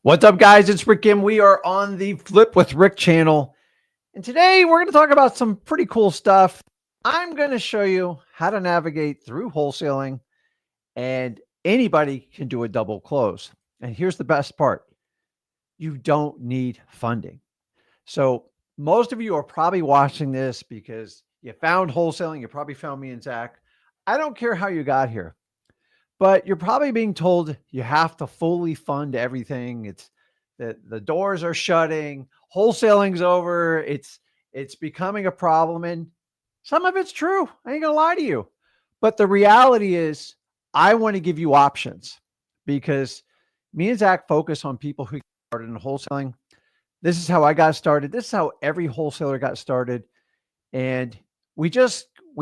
What's up, guys? It's Rick Ginn. We are on the Flip with Rick channel. And today we're going to talk about some pretty cool stuff. I'm going to show you how to navigate through wholesaling, and anybody can do a double close. And here's the best part. You don't need funding. So most of you are probably watching this because you found wholesaling. You probably found me and Zach. I don't care how you got here. But you're probably being told you have to fully fund everything. It's that the doors are shutting, wholesaling's over, it's becoming a problem. And some of it's true. I ain't gonna lie to you. But the reality is, I want to give you options because me and Zach focus on people who started in wholesaling. This is how I got started. This is how every wholesaler got started. And we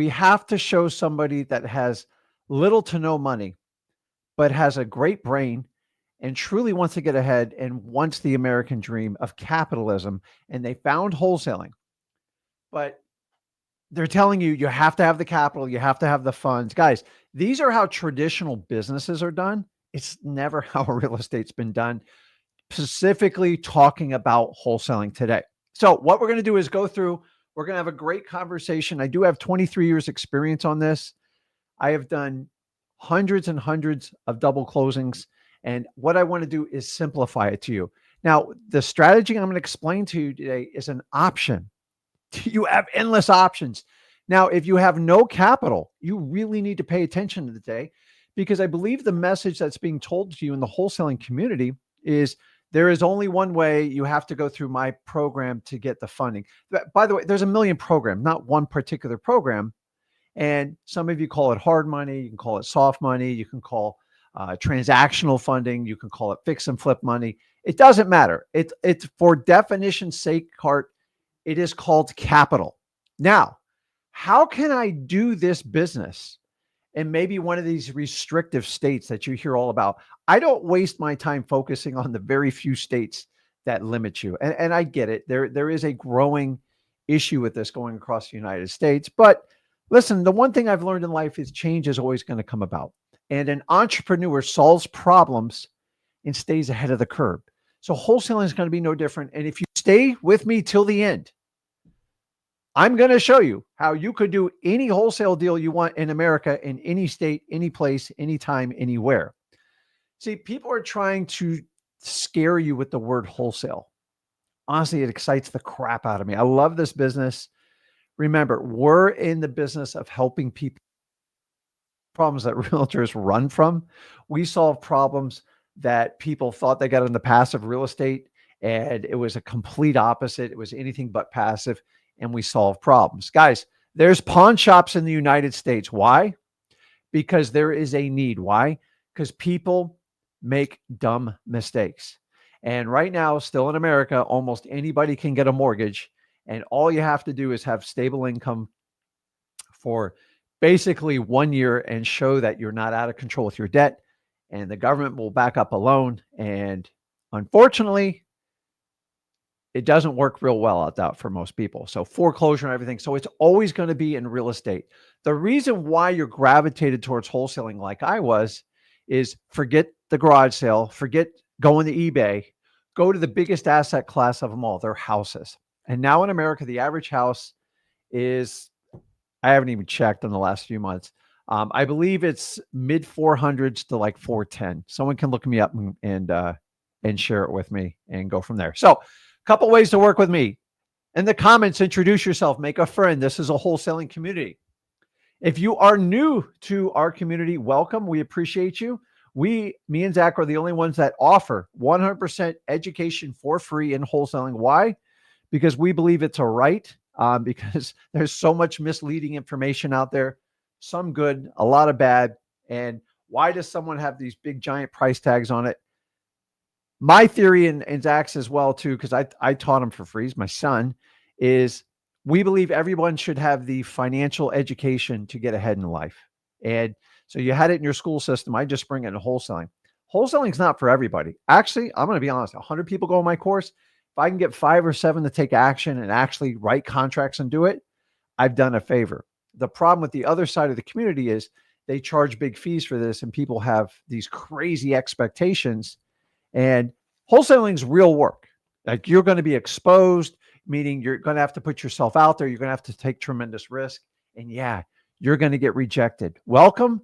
have to show somebody that has little to no money but has a great brain and truly wants to get ahead and wants the American dream of capitalism. And they found wholesaling, but they're telling you, you have to have the capital, you have to have the funds. Guys, these are how traditional businesses are done. It's never how real estate's been done, specifically talking about wholesaling today. So what we're going to do is go through, we're going to have a great conversation. I do have 23 years experience on this. I have done hundreds and hundreds of double closings. And what I want to do is simplify it to you. Now, the strategy I'm going to explain to you today is an option. You have endless options. Now, if you have no capital, you really need to pay attention to today, because I believe the message that's being told to you in the wholesaling community is there is only one way. You have to go through my program to get the funding. By the way, there's a million programs, not one particular program. And some of you call it hard money. You can call it soft money. You can call transactional funding. You can call it fix and flip money. It doesn't matter. It's for definition's sake, Cart, it is called capital. Now, how can I do this business in maybe one of these restrictive states that you hear all about? I don't waste my time focusing on the very few states that limit you. And I get it. There is a growing issue with this going across the United States, but listen, the one thing I've learned in life is change is always going to come about. And an entrepreneur solves problems and stays ahead of the curve. So wholesaling is going to be no different. And if you stay with me till the end, I'm going to show you how you could do any wholesale deal you want in America, in any state, any place, anytime, anywhere. See, people are trying to scare you with the word wholesale. Honestly, it excites the crap out of me. I love this business. Remember, we're in the business of helping people problems that realtors run from. We solve problems that people thought they got in the passive real estate, and it was a complete opposite. It was anything but passive, and we solve problems. Guys, there's pawn shops in the United States. Why? Because there is a need. Why? Because people make dumb mistakes. And right now, still in America, almost anybody can get a mortgage. And all you have to do is have stable income for basically 1 year and show that you're not out of control with your debt, and the government will back up a loan. And unfortunately, it doesn't work real well out there for most people. So foreclosure and everything. So it's always going to be in real estate. The reason why you're gravitated towards wholesaling like I was is forget the garage sale, forget going to eBay, go to the biggest asset class of them all, their houses. And now in America, the average house is, I haven't even checked in the last few months. I believe it's mid 400s to like 410. Someone can look me up and share it with me and go from there. So a couple ways to work with me. In the comments, introduce yourself, make a friend. This is a wholesaling community. If you are new to our community, welcome. We appreciate you. Me and Zach are the only ones that offer 100% education for free in wholesaling. Why? Because we believe it's a right, because there's so much misleading information out there, some good, a lot of bad. And why does someone have these big giant price tags on it? My theory, and Zach's as well too, because I taught him for free, he's my son, is we believe everyone should have the financial education to get ahead in life. And so you had it in your school system. I just bring it in wholesaling. Wholesaling is not for everybody. Actually, I'm going to be honest, 100 people go on my course. If I can get 5 or 7 to take action and actually write contracts and do it, I've done a favor. The problem with the other side of the community is they charge big fees for this, and people have these crazy expectations. And Wholesaling is real work. Like you're going to be exposed, meaning you're going to have to put yourself out there. You're going to have to take tremendous risk. And yeah, you're going to get rejected. Welcome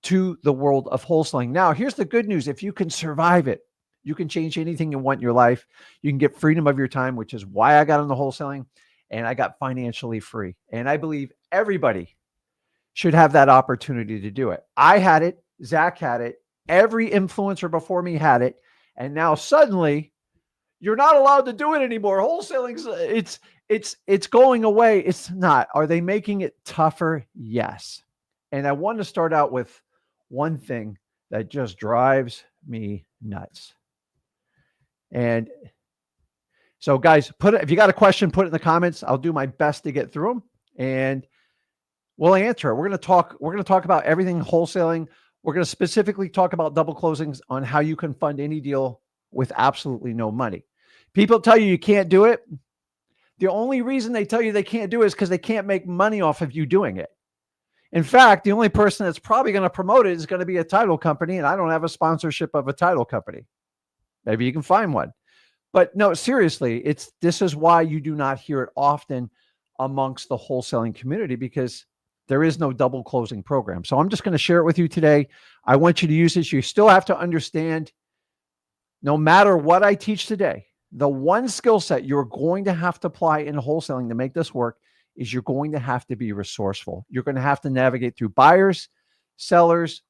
to the world of wholesaling. Now, here's the good news. If you can survive it, you can change anything you want in your life. You can get freedom of your time, which is why I got into wholesaling and I got financially free. And I believe everybody should have that opportunity to do it. I had it. Zach had it. Every influencer before me had it. And now suddenly you're not allowed to do it anymore. Wholesaling's it's going away. It's not. Are they making it tougher? Yes. And I want to start out with one thing that just drives me nuts. And so guys, if you got a question, put it in the comments. I'll do my best to get through them and we'll answer it. We're going to talk about everything wholesaling. We're going to specifically talk about double closings on how you can fund any deal with absolutely no money. People tell you can't do it. The only reason they tell you they can't do it is because they can't make money off of you doing it. In fact, the only person that's probably going to promote it is going to be a title company, and I don't have a sponsorship of a title company. Maybe you can find one. But no, seriously, this is why you do not hear it often amongst the wholesaling community, because there is no double closing program. So I'm just going to share it with you today. I want you to use this. You still have to understand, no matter what I teach today, the one skill set you're going to have to apply in wholesaling to make this work is you're going to have to be resourceful. You're going to have to navigate through buyers, sellers,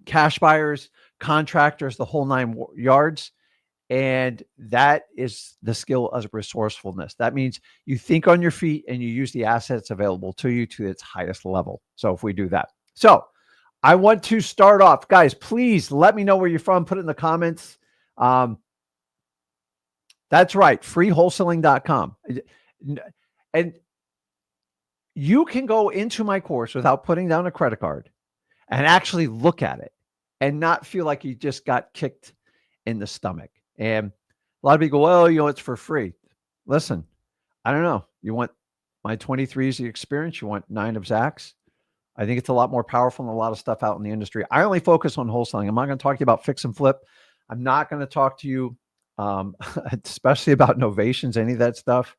cash buyers, contractors, the whole 9 yards. And that is the skill of resourcefulness. That means you think on your feet and you use the assets available to you to its highest level. So if we do that. So I want to start off, guys, please let me know where you're from. Put it in the comments. That's right. Freewholesaling.com. And you can go into my course without putting down a credit card and actually look at it and not feel like you just got kicked in the stomach. And a lot of people go, well, it's for free. Listen, I don't know. You want my 23 years of experience? You want 9 of Zach's? I think it's a lot more powerful than a lot of stuff out in the industry. I only focus on wholesaling. I'm not going to talk to you about fix and flip. I'm not going to talk to you, especially about novations, any of that stuff.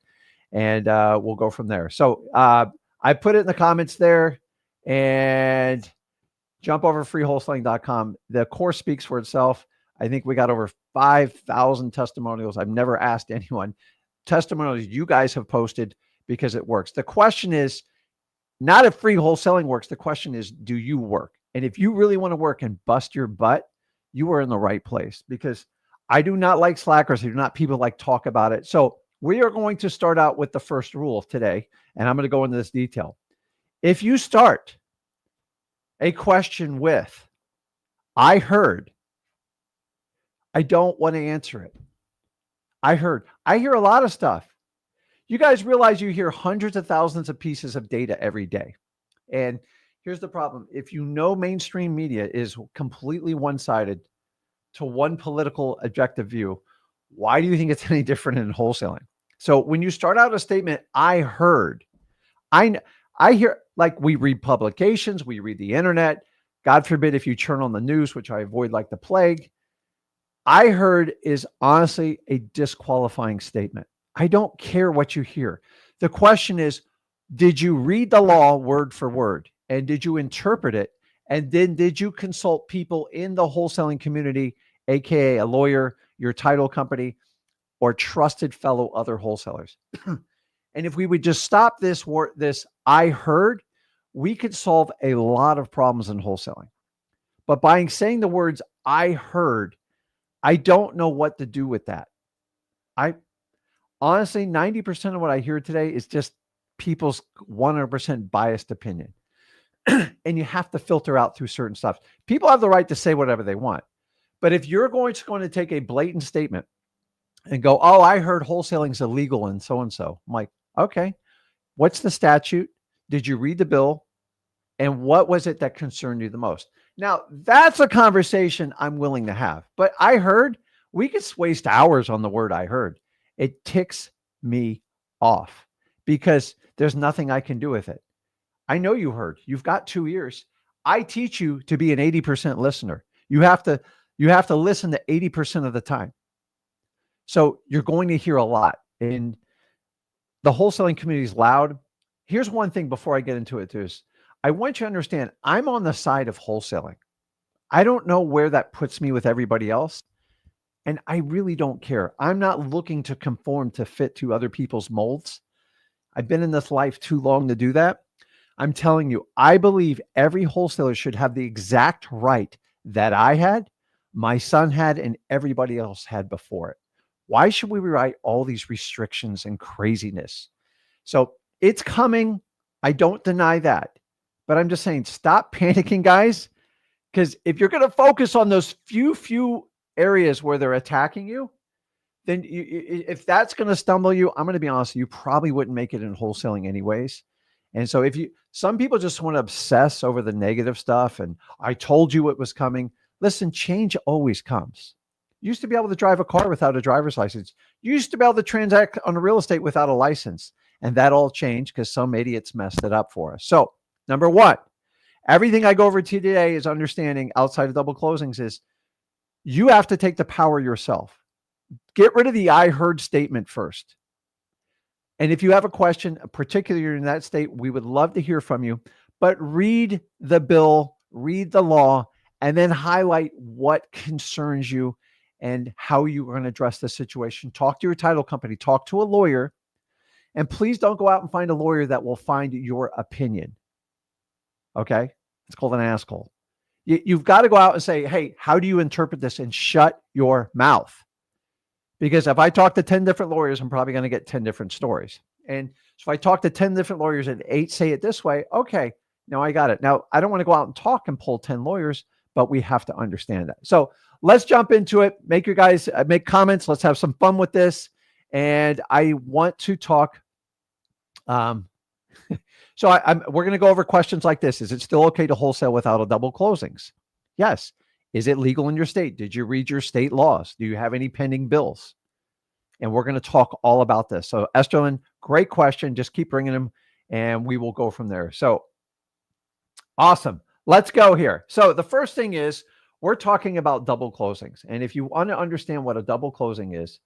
And we'll go from there. So I put it in the comments there, and jump over freewholesaling.com. The course speaks for itself. I think we got over 5,000 testimonials. I've never asked anyone. Testimonials you guys have posted because it works. The question is not if free wholesaling works. The question is, do you work? And if you really want to work and bust your butt, you are in the right place, because I do not like slackers. I do not people like talk about it. So we are going to start out with the first rule of today, and I'm going to go into this detail. If you start a question with, I heard, I don't want to answer it. I hear a lot of stuff. You guys realize you hear hundreds of thousands of pieces of data every day. And here's the problem. If you know mainstream media is completely one-sided to one political objective view, why do you think it's any different in wholesaling? So when you start out a statement, I heard, I hear, like we read publications, we read the internet. God forbid if you turn on the news, which I avoid like the plague. I heard is honestly a disqualifying statement. I don't care what you hear. The question is, did you read the law word for word? And did you interpret it? And then did you consult people in the wholesaling community, AKA a lawyer, your title company, or trusted fellow other wholesalers? And if we would just stop this I heard, we could solve a lot of problems in wholesaling. But by saying the words I heard, I don't know what to do with that. I honestly, 90% of what I hear today is just people's 100% biased opinion. And you have to filter out through certain stuff. People have the right to say whatever they want. But if you're going to take a blatant statement and go, oh, I heard wholesaling's illegal and so, I'm like, okay, what's the statute? Did you read the bill? And what was it that concerned you the most? Now, that's a conversation I'm willing to have. But I heard, we could waste hours on the word I heard. It ticks me off because there's nothing I can do with it. I know you heard. You've got 2 ears. I teach you to be an 80% listener. You have to listen to 80% of the time. So you're going to hear a lot. And the wholesaling community is loud. Here's one thing before I get into it, too, is I want you to understand I'm on the side of wholesaling. I don't know where that puts me with everybody else. And I really don't care. I'm not looking to conform to fit to other people's molds. I've been in this life too long to do that. I'm telling you, I believe every wholesaler should have the exact right that I had, my son had, and everybody else had before it. Why should we write all these restrictions and craziness? So it's coming. I don't deny that. But I'm just saying, stop panicking, guys. Because if you're going to focus on those few areas where they're attacking you, then if that's going to stumble you, I'm going to be honest, you probably wouldn't make it in wholesaling anyways. And so some people just want to obsess over the negative stuff. And I told you it was coming. Listen, change always comes. You used to be able to drive a car without a driver's license. You used to be able to transact on real estate without a license. And that all changed because some idiots messed it up for us. So number one, everything I go over to today is understanding outside of double closings is you have to take the power yourself. Get rid of the I heard statement first. And if you have a question, particularly in that state, we would love to hear from you. But read the bill, read the law, and then highlight what concerns you and how you are going to address the situation. Talk to your title company, talk to a lawyer, and please don't go out and find a lawyer that will find your opinion. Okay? It's called an asshole. You've got to go out and say, hey, how do you interpret this? And shut your mouth. Because if I talk to 10 different lawyers, I'm probably going to get 10 different stories. And so if I talk to 10 different lawyers and 8 say it this way, okay, now I got it. Now, I don't want to go out and talk and pull 10 lawyers, but we have to understand that. So let's jump into it. Make your guys make comments. Let's have some fun with this. And I want to talk. So we're going to go over questions like this. Is it still okay to wholesale without a double closings? Yes. Is it legal in your state? Did you read your state laws? Do you have any pending bills? And we're going to talk all about this. So Esterlin, great question. Just keep bringing them and we will go from there. So awesome. Let's go here. So the first thing is we're talking about double closings. And if you want to understand what a double closing is,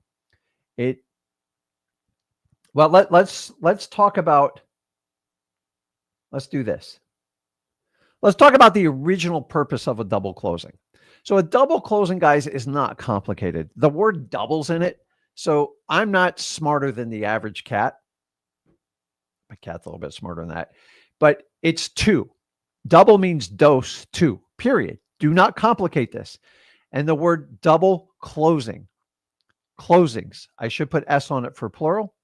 let's talk about, let's do this. Let's talk about the original purpose of a double closing. So a double closing, guys, is not complicated. The word doubles in it. So I'm not smarter than the average cat. My cat's a little bit smarter than that. But it's two. Double means dose, two, period. Do not complicate this. And the word double closing. Closings. I should put S on it for plural.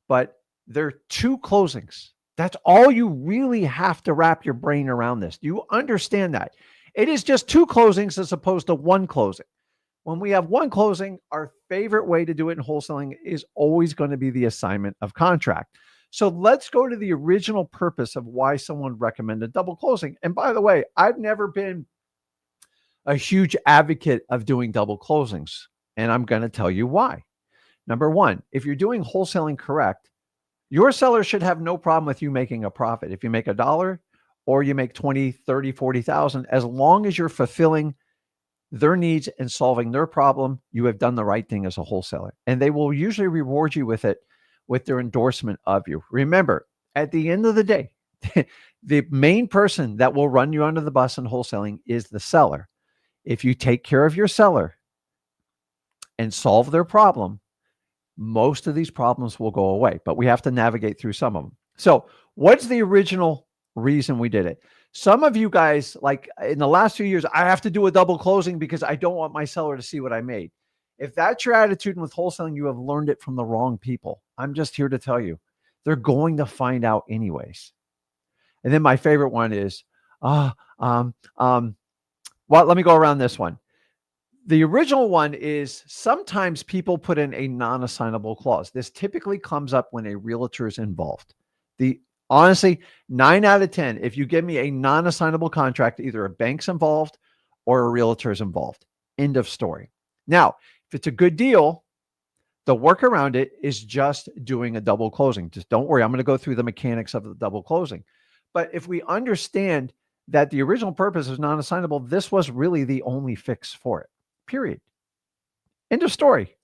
But there are two closings. That's all you really have to wrap your brain around this. Do you understand that? It is just two closings as opposed to one closing. When we have one closing, our favorite way to do it in wholesaling is always going to be the assignment of contract. So let's go to the original purpose of why someone recommended double closing. And by the way, I've never been a huge advocate of doing double closings. And I'm going to tell you why. Number one, if you're doing wholesaling correct, your seller should have no problem with you making a profit. If you make $1 or you make 20, 30, 40,000, as long as you're fulfilling their needs and solving their problem, you have done the right thing as a wholesaler. And they will usually reward you with it, with their endorsement of you. Remember, at the end of the day, the main person that will run you under the bus in wholesaling is the seller. If you take care of your seller and solve their problem, most of these problems will go away, but we have to navigate through some of them. So what's the original reason we did it? Some of you guys, like in the last few years, I have to do a double closing because I don't want my seller to see what I made. If that's your attitude with wholesaling, you have learned it from the wrong people. I'm just here to tell you, they're going to find out anyways. And then my favorite one is, well, let me go around this one. The original one is sometimes people put in a non-assignable clause. This typically comes up when a realtor is involved. Honestly, 9 out of 10, if you give me a non-assignable contract, either a bank's involved or a realtor is involved. End of story. Now, if it's a good deal, the work around it is just doing a double closing. Just don't worry. I'm going to go through the mechanics of the double closing. But if we understand that the original purpose is non-assignable, this was really the only fix for it. Period. End of story.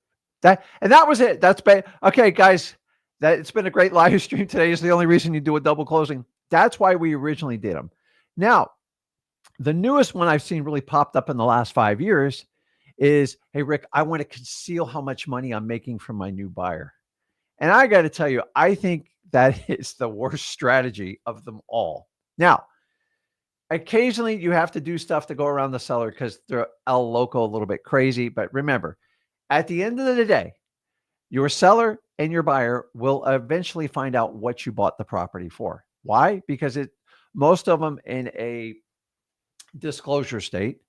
That was it. That's bad. Okay, guys, it's been a great live stream today. Is the only reason you do a double closing. That's why we originally did them. Now, the newest one I've seen really popped up in the last 5 years is, hey, Rick, I want to conceal how much money I'm making from my new buyer. And I got to tell you, I think that is the worst strategy of them all. Now, occasionally you have to do stuff to go around the seller because they're El Loco a little bit crazy. But remember, at the end of the day, your seller and your buyer will eventually find out what you bought the property for. Why? Because most of them in a disclosure state,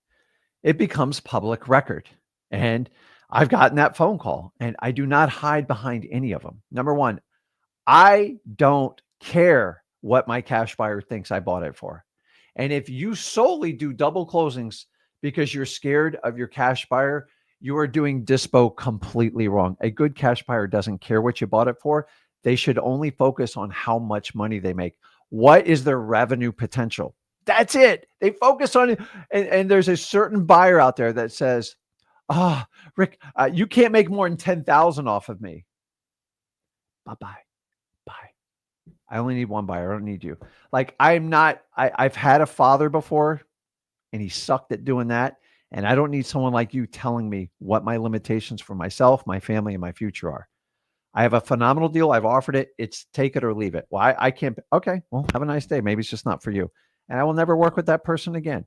it becomes public record. And I've gotten that phone call, and I do not hide behind any of them. Number one, I don't care what my cash buyer thinks I bought it for. And if you solely do double closings because you're scared of your cash buyer, you are doing dispo completely wrong. A good cash buyer doesn't care what you bought it for. They should only focus on how much money they make. What is their revenue potential? That's it. They focus on it. And there's a certain buyer out there that says, Rick, you can't make more than 10,000 off of me. Bye-bye. Bye. I only need one buyer. I don't need you. Like, I've had a father before and he sucked at doing that. And I don't need someone like you telling me what my limitations for myself, my family, and my future are. I have a phenomenal deal. I've offered it. It's take it or leave it. Well, I can't. Okay. Well, have a nice day. Maybe it's just not for you. And I will never work with that person again.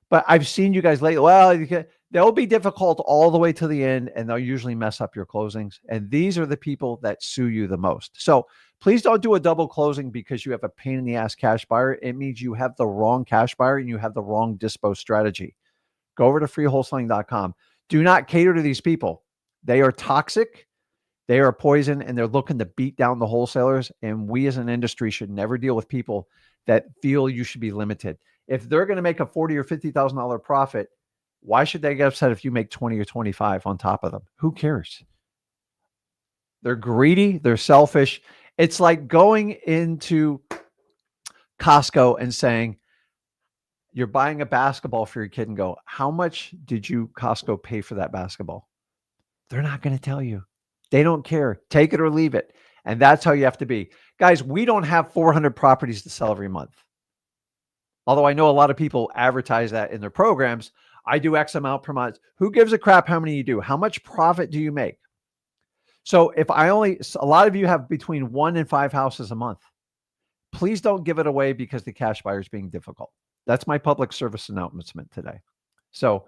But I've seen you guys lately. Well, they'll be difficult all the way to the end, and they'll usually mess up your closings. And these are the people that sue you the most. So please don't do a double closing because you have a pain in the ass cash buyer. It means you have the wrong cash buyer and you have the wrong dispo strategy. Go over to freewholesaling.com. Do not cater to these people. They are toxic. They are poison, and they're looking to beat down the wholesalers. And we as an industry should never deal with people that feel you should be limited. If they're going to make a $40,000 or $50,000 profit, why should they get upset if you make 20 or 25 on top of them? Who cares? They're greedy. They're selfish. It's like going into Costco and saying, you're buying a basketball for your kid and go, how much did you Costco pay for that basketball? They're not going to tell you. They don't care. Take it or leave it. And that's how you have to be. Guys, we don't have 400 properties to sell every month. Although I know a lot of people advertise that in their programs. I do X amount per month. Who gives a crap how many you do? How much profit do you make? So if a lot of you have between 1 and 5 houses a month, please don't give it away because the cash buyer is being difficult. That's my public service announcement today. So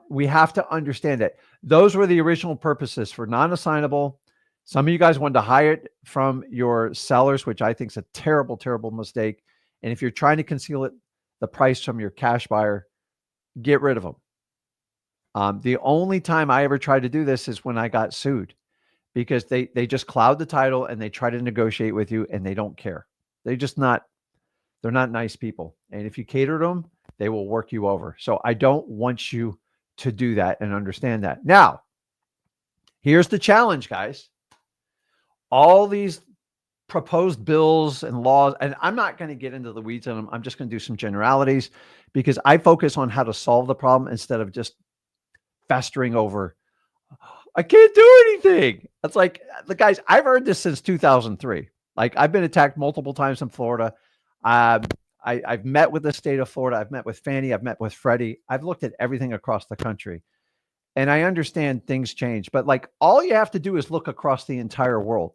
we have to understand it. Those were the original purposes for non-assignable. Some of you guys wanted to hire it from your sellers, which I think is a terrible, terrible mistake. And if you're trying to conceal the price from your cash buyer, get rid of them. The only time I ever tried to do this is when I got sued, because they just cloud the title and they try to negotiate with you and they don't care. They're not nice people. And if you cater to them, they will work you over. So I don't want you to do that and understand that. Now, here's the challenge, guys. All these proposed bills and laws, and I'm not going to get into the weeds on them. I'm just going to do some generalities because I focus on how to solve the problem instead of just festering over, I can't do anything. It's like, the guys, I've heard this since 2003. Like, I've been attacked multiple times in Florida. I've met with the state of Florida. I've met with Fannie. I've met with Freddie. I've looked at everything across the country. And I understand things change. But like, all you have to do is look across the entire world.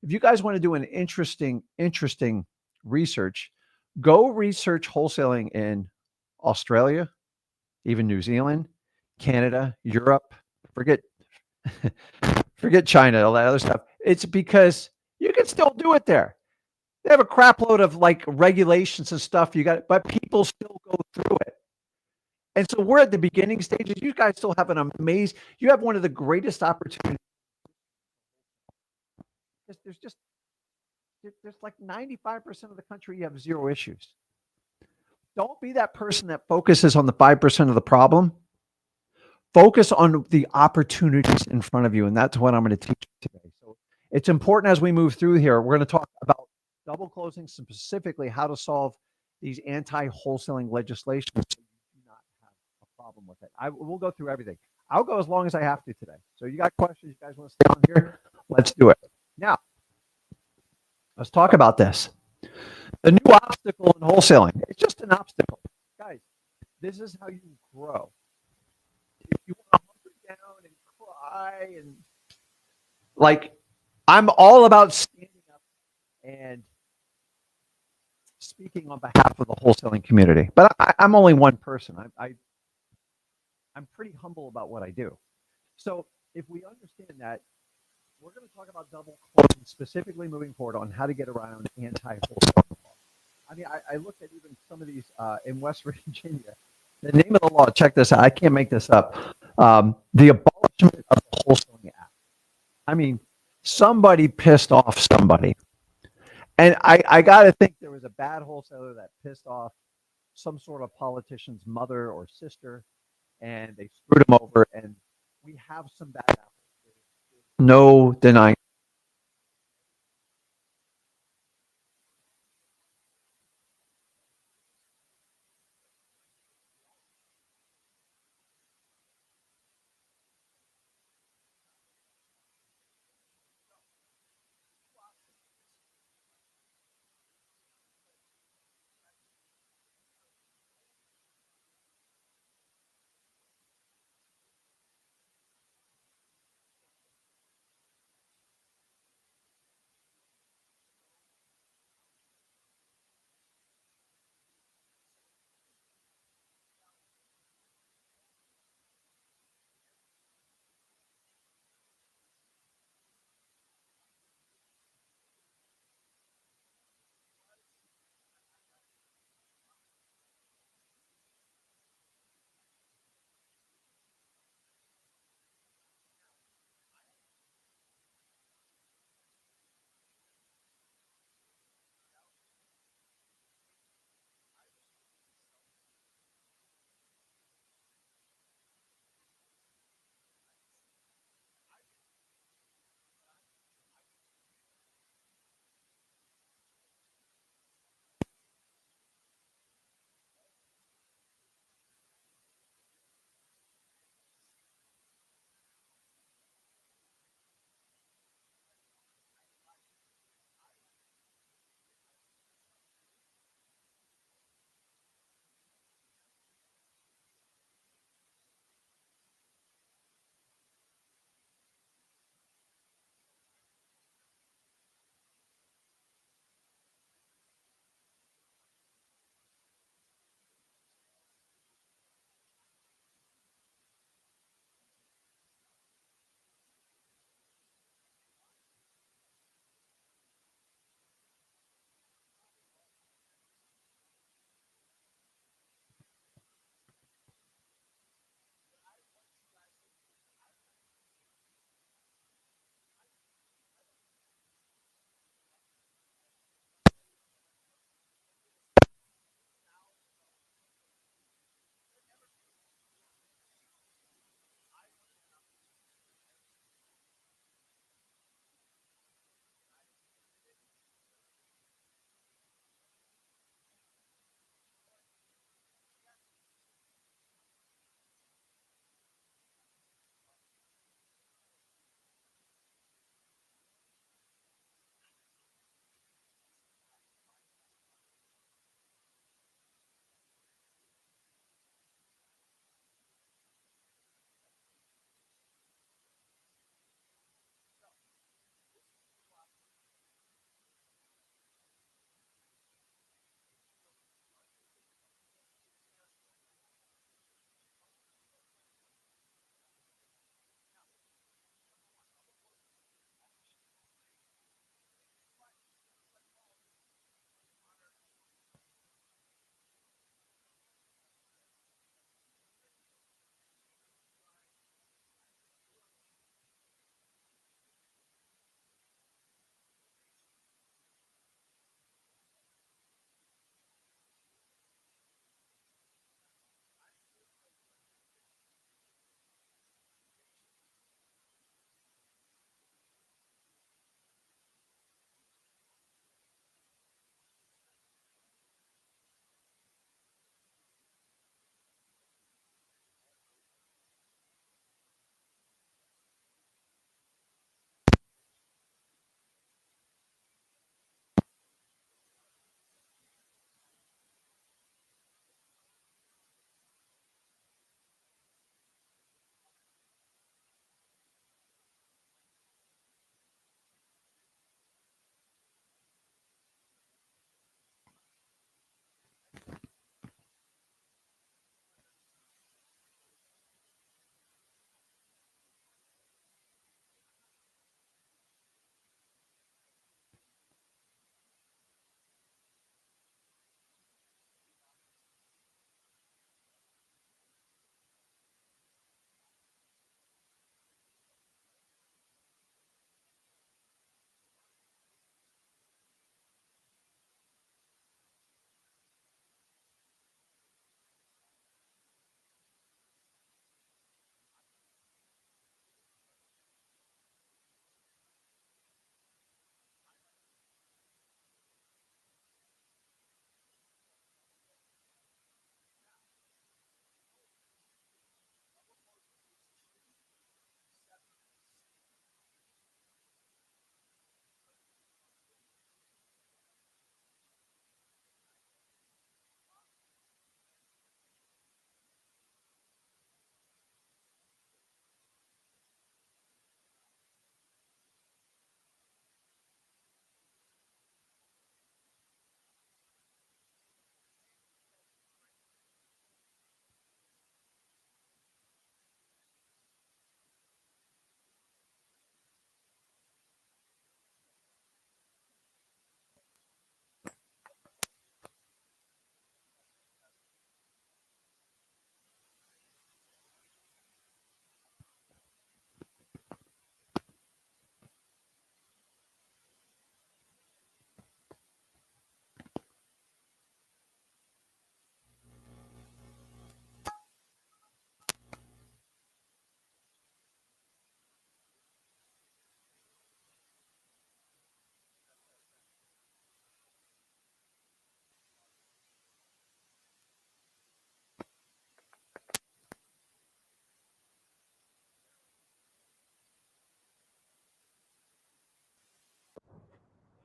If you guys want to do an interesting research, go research wholesaling in Australia, even New Zealand, Canada, Europe. Forget China, all that other stuff. It's because you can still do it there. They have a crap load of like regulations and stuff but people still go through it. And so we're at the beginning stages. You guys still have you have one of the greatest opportunities. There's like 95% of the country you have zero issues. Don't be that person that focuses on the 5% of the problem. Focus on the opportunities in front of you. And that's what I'm going to teach you today. So it's important as we move through here. We're going to talk about double closing, specifically how to solve these anti-wholesaling legislations so you do not have a problem with it. We'll go through everything. I'll go as long as I have to today. So you got questions? You guys want to stay on here? Let's do it. Now, let's talk about this. The new obstacle in wholesaling. It's just an obstacle. Guys, this is how you grow. If you want to hunker down and cry and like, I'm all about standing up and speaking on behalf of the wholesaling community. But I'm only one person. I'm pretty humble about what I do. So if we understand that, we're going to talk about double closing specifically moving forward on how to get around anti-wholesaling law. I mean, I looked at even some of these in West Virginia. The name of the law, check this out. I can't make this up. The abolishment of the Wholesaling Act. I mean, somebody pissed off somebody. And I got to think there was a bad wholesaler that pissed off some sort of politician's mother or sister, and they screwed him over. And we have some bad apples. No denying.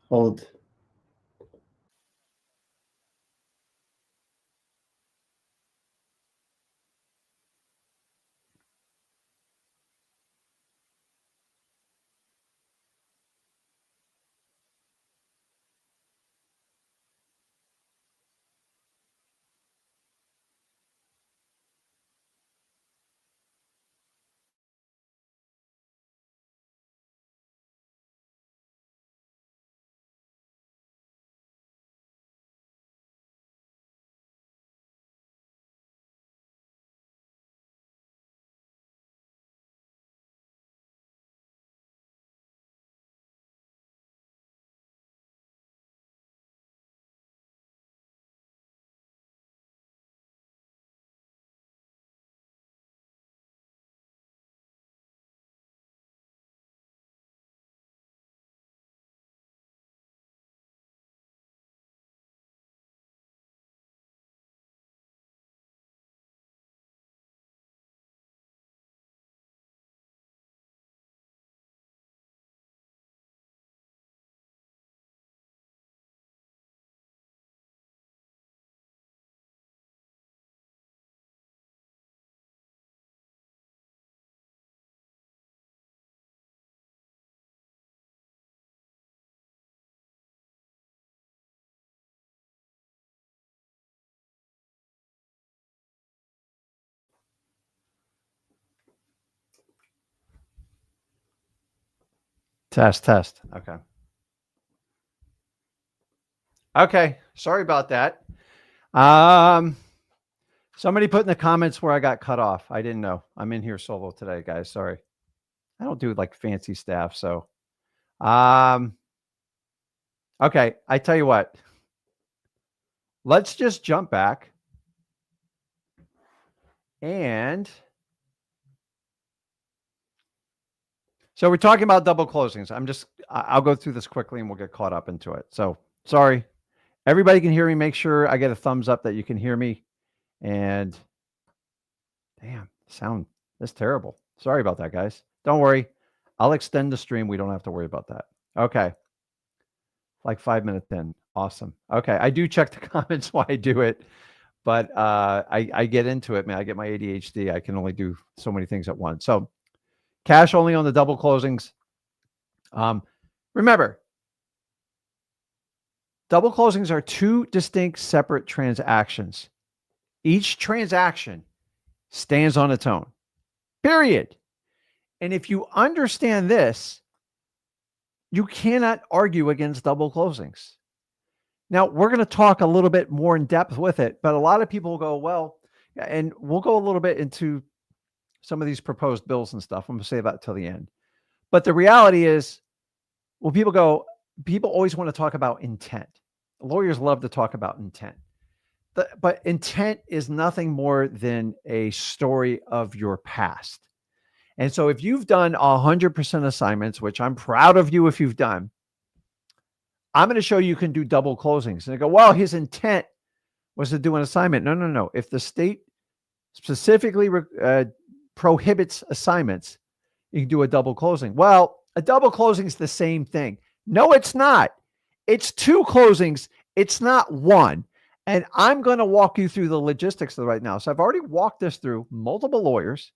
Hold. Test. Okay. Okay. Sorry about that. Um, Somebody put in the comments where I got cut off. I didn't know. I'm in here solo today, guys. Sorry. I don't do like fancy staff. So, um, okay. I tell you what, let's just jump back and so we're talking about double closings. I'll go through this quickly and we'll get caught up into it. So sorry. Everybody can hear me. Make sure I get a thumbs up that you can hear me. And damn, sound is terrible. Sorry about that, guys. Don't worry. I'll extend the stream. We don't have to worry about that. Okay. Like 5 minutes in. Awesome. Okay. I do check the comments while I do it, but I get into it, man. I get my ADHD. I can only do so many things at once. So cash only on the double closings. Remember, double closings are two distinct separate transactions. Each transaction stands on its own, period. And if you understand this, you cannot argue against double closings. Now, we're going to talk a little bit more in depth with it, but a lot of people will go, well, and we'll go a little bit into some of these proposed bills and stuff. I'm going to say that till the end. But the reality is, well, people always want to talk about intent. Lawyers love to talk about intent. But intent is nothing more than a story of your past. And so if you've done 100% assignments, which I'm proud of you if you've done, I'm going to show you can do double closings. And they go, well, his intent was to do an assignment. No. If the state specifically prohibits assignments, you can do a double closing. Well, a double closing is the same thing. No, it's not. It's two closings. It's not one. And I'm going to walk you through the logistics of it right now. So I've already walked this through multiple lawyers,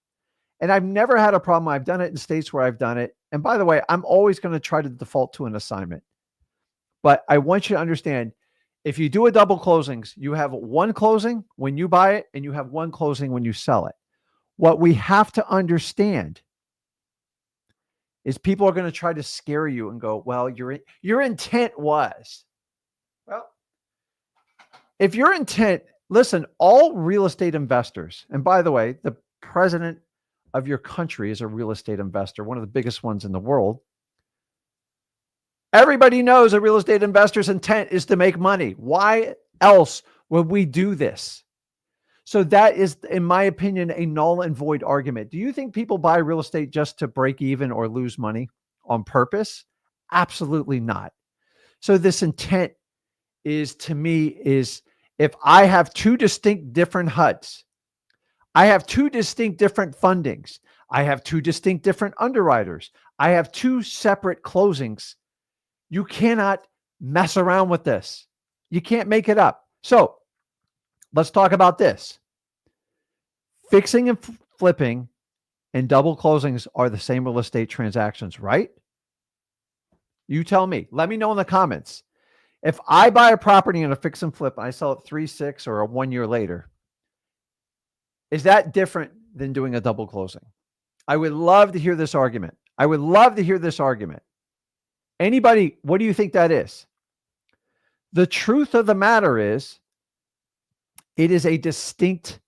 and I've never had a problem. I've done it in states where I've done it. And by the way, I'm always going to try to default to an assignment. But I want you to understand, if you do a double closings, you have one closing when you buy it, and you have one closing when you sell it. What we have to understand is people are going to try to scare you and go, well, your intent was. Well, if your intent, listen, all real estate investors, and by the way, the president of your country is a real estate investor, one of the biggest ones in the world. Everybody knows a real estate investor's intent is to make money. Why else would we do this? So that is, in my opinion, a null and void argument. Do you think people buy real estate just to break even or lose money on purpose? Absolutely not. So this intent is, to me, is if I have two distinct different HUDs, I have two distinct different fundings, I have two distinct different underwriters, I have two separate closings, you cannot mess around with this. You can't make it up. So let's talk about this. Fixing and flipping and double closings are the same real estate transactions, right? You tell me. Let me know in the comments. If I buy a property in a fix and flip and I sell it 3, 6, or 1 year later, is that different than doing a double closing? I would love to hear this argument. I would love to hear this argument. Anybody, what do you think that is? The truth of the matter is, it is a distinct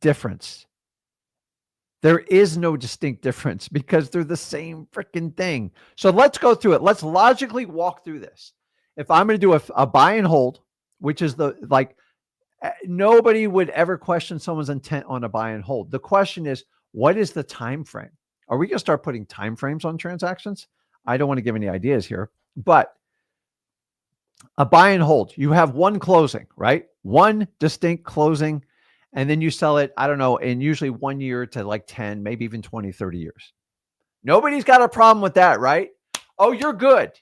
difference. There is no distinct difference because they're the same freaking thing. So let's go through it. Let's logically walk through this. If I'm going to do a buy and hold, which is nobody would ever question someone's intent on a buy and hold. The question is, what is the time frame? Are we going to start putting time frames on transactions? I don't want to give any ideas here, but a buy and hold, you have one closing, right? One distinct closing, and then you sell it, I don't know, in usually 1 year to like 10, maybe even 20, 30 years. Nobody's got a problem with that, right? Oh, you're good.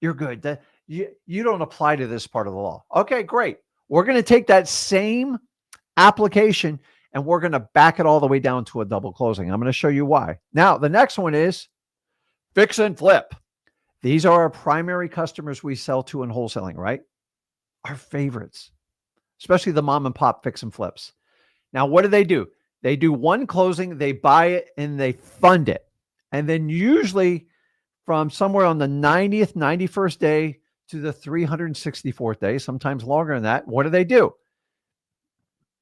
You're good. You don't apply to this part of the law. Okay, great. We're going to take that same application and we're going to back it all the way down to a double closing. I'm going to show you why. Now, the next one is fix and flip. These are our primary customers we sell to in wholesaling, right? Our favorites, especially the mom and pop fix and flips. Now, what do? They do one closing, they buy it, and they fund it. And then usually from somewhere on the 90th, 91st day to the 364th day, sometimes longer than that, what do?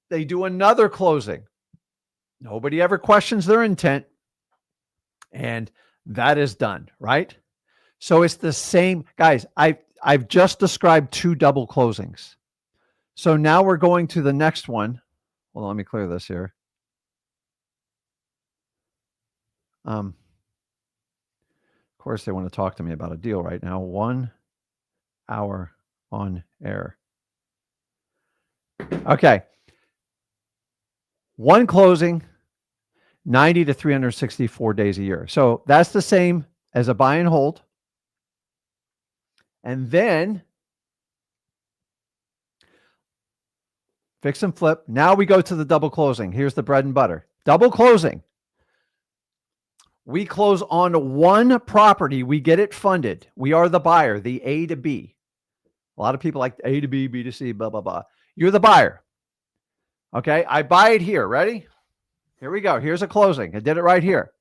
They do another closing. Nobody ever questions their intent. And that is done, right? So it's the same. Guys, I've just described 2 double closings. So now we're going to the next one. Well, let me clear this here. Of course, they want to talk to me about a deal right now. 1 hour on air. Okay. One closing, 90 to 364 days a year. So that's the same as a buy and hold. And then fix and flip. Now we go to the double closing. Here's the bread and butter. Double closing. We close on one property. We get it funded. We are the buyer, the A to B. A lot of people like A to B, B to C, blah, blah, blah. You're the buyer. Okay. I buy it here. Ready? Here we go. Here's a closing. I did it right here.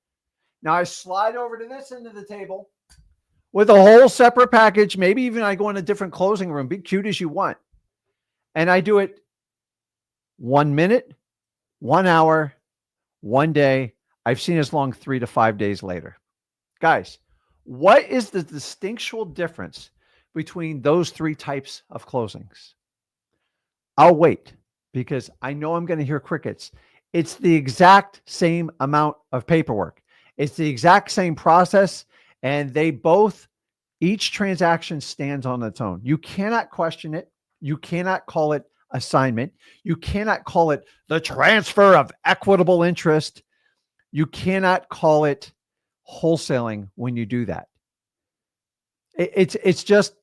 Now I slide over to this end of the table with a whole separate package. Maybe even I go in a different closing room. Be cute as you want. And I do it 1 minute, 1 hour, 1 day. I've seen as long 3 to 5 days later. Guys, what is the distinctual difference between those 3 types of closings? I'll wait because I know I'm going to hear crickets. It's the exact same amount of paperwork. It's the exact same process, and each transaction stands on its own. You cannot question it. You cannot call it assignment. You cannot call it the transfer of equitable interest. You cannot call it wholesaling when you do that. It's just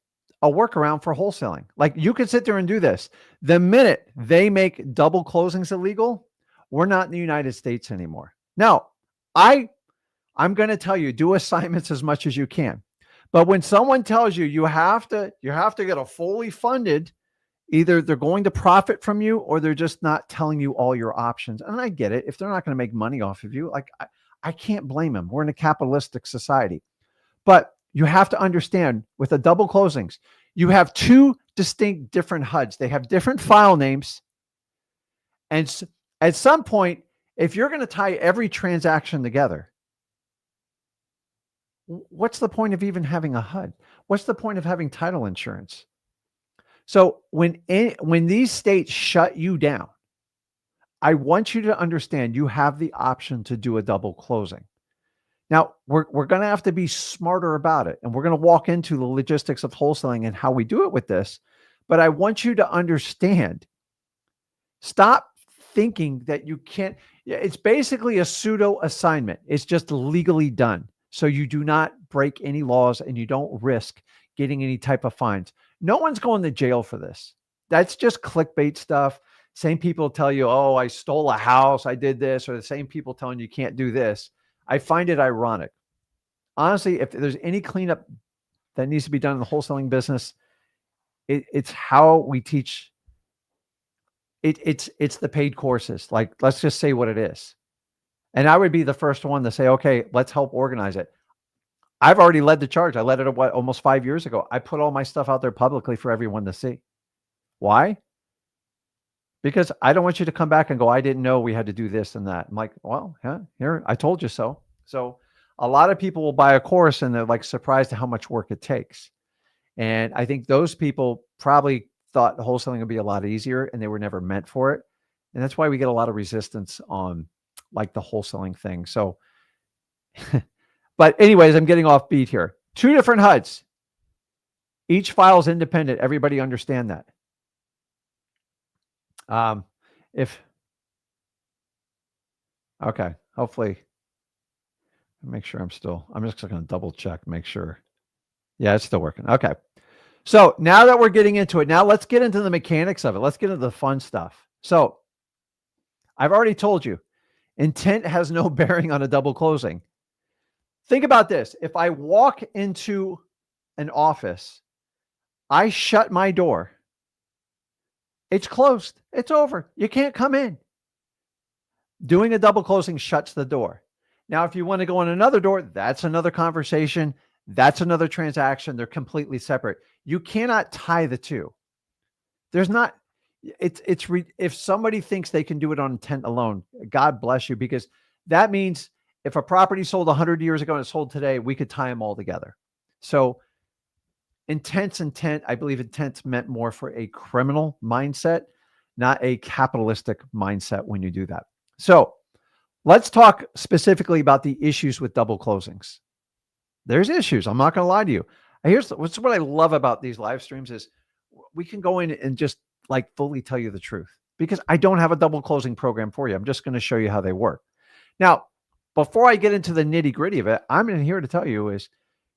a workaround for wholesaling. Like, you could sit there and do this. The minute they make double closings illegal, we're not in the United States anymore. Now, I'm going to tell you, do assignments as much as you can. But when someone tells you you have to get a fully funded, either they're going to profit from you or they're just not telling you all your options. And I get it. If they're not going to make money off of you, like, I can't blame them. We're in a capitalistic society. But you have to understand, with the double closings, you have 2 distinct different HUDs. They have different file names. And at some point, if you're going to tie every transaction together, what's the point of even having a HUD? What's the point of having title insurance? So when these states shut you down, I want you to understand you have the option to do a double closing. Now, we're going to have to be smarter about it, and we're going to walk into the logistics of wholesaling and how we do it with this. But I want you to understand, stop thinking that you can't. It's basically a pseudo assignment. It's just legally done. So you do not break any laws and you don't risk getting any type of fines. No one's going to jail for this. That's just clickbait stuff. Same people tell you, oh, I stole a house, I did this, or the same people telling you can't do this. I find it ironic. Honestly, if there's any cleanup that needs to be done in the wholesaling business, it's how we teach. It's the paid courses. Like, let's just say what it is. And I would be the first one to say, okay, let's help organize it. I've already led the charge. I led it almost 5 years ago. I put all my stuff out there publicly for everyone to see. Why? Because I don't want you to come back and go, I didn't know we had to do this and that. I'm like, well, yeah, here, I told you so. So a lot of people will buy a course and they're like surprised at how much work it takes. And I think those people probably thought the wholesaling would be a lot easier and they were never meant for it. And that's why we get a lot of resistance on like the wholesaling thing. So, but anyways, I'm getting off beat here. 2 different HUDs. Each file is independent. Everybody understand that. Okay, hopefully, make sure I'm just going to double check, make sure. Yeah, it's still working. Okay. So now that we're getting into it, now let's get into the mechanics of it. Let's get into the fun stuff. So I've already told you, intent has no bearing on a double closing. Think about this. If I walk into an office, I shut my door. It's closed. It's over. You can't come in. Doing a double closing shuts the door. Now, if you want to go in another door, that's another conversation. That's another transaction. They're completely separate. You cannot tie the two. There's not, if somebody thinks they can do it on intent alone, God bless you, because that means if a property sold 100 years ago and it's sold today, we could tie them all together. So intent, I believe intent's meant more for a criminal mindset, not a capitalistic mindset when you do that. So let's talk specifically about the issues with double closings. There's issues. I'm not going to lie to you. Here's what I love about these live streams is we can go in and just like fully tell you the truth, because I don't have a double closing program for you. I'm just going to show you how they work. Now, before I get into the nitty gritty of it, I'm in here to tell you is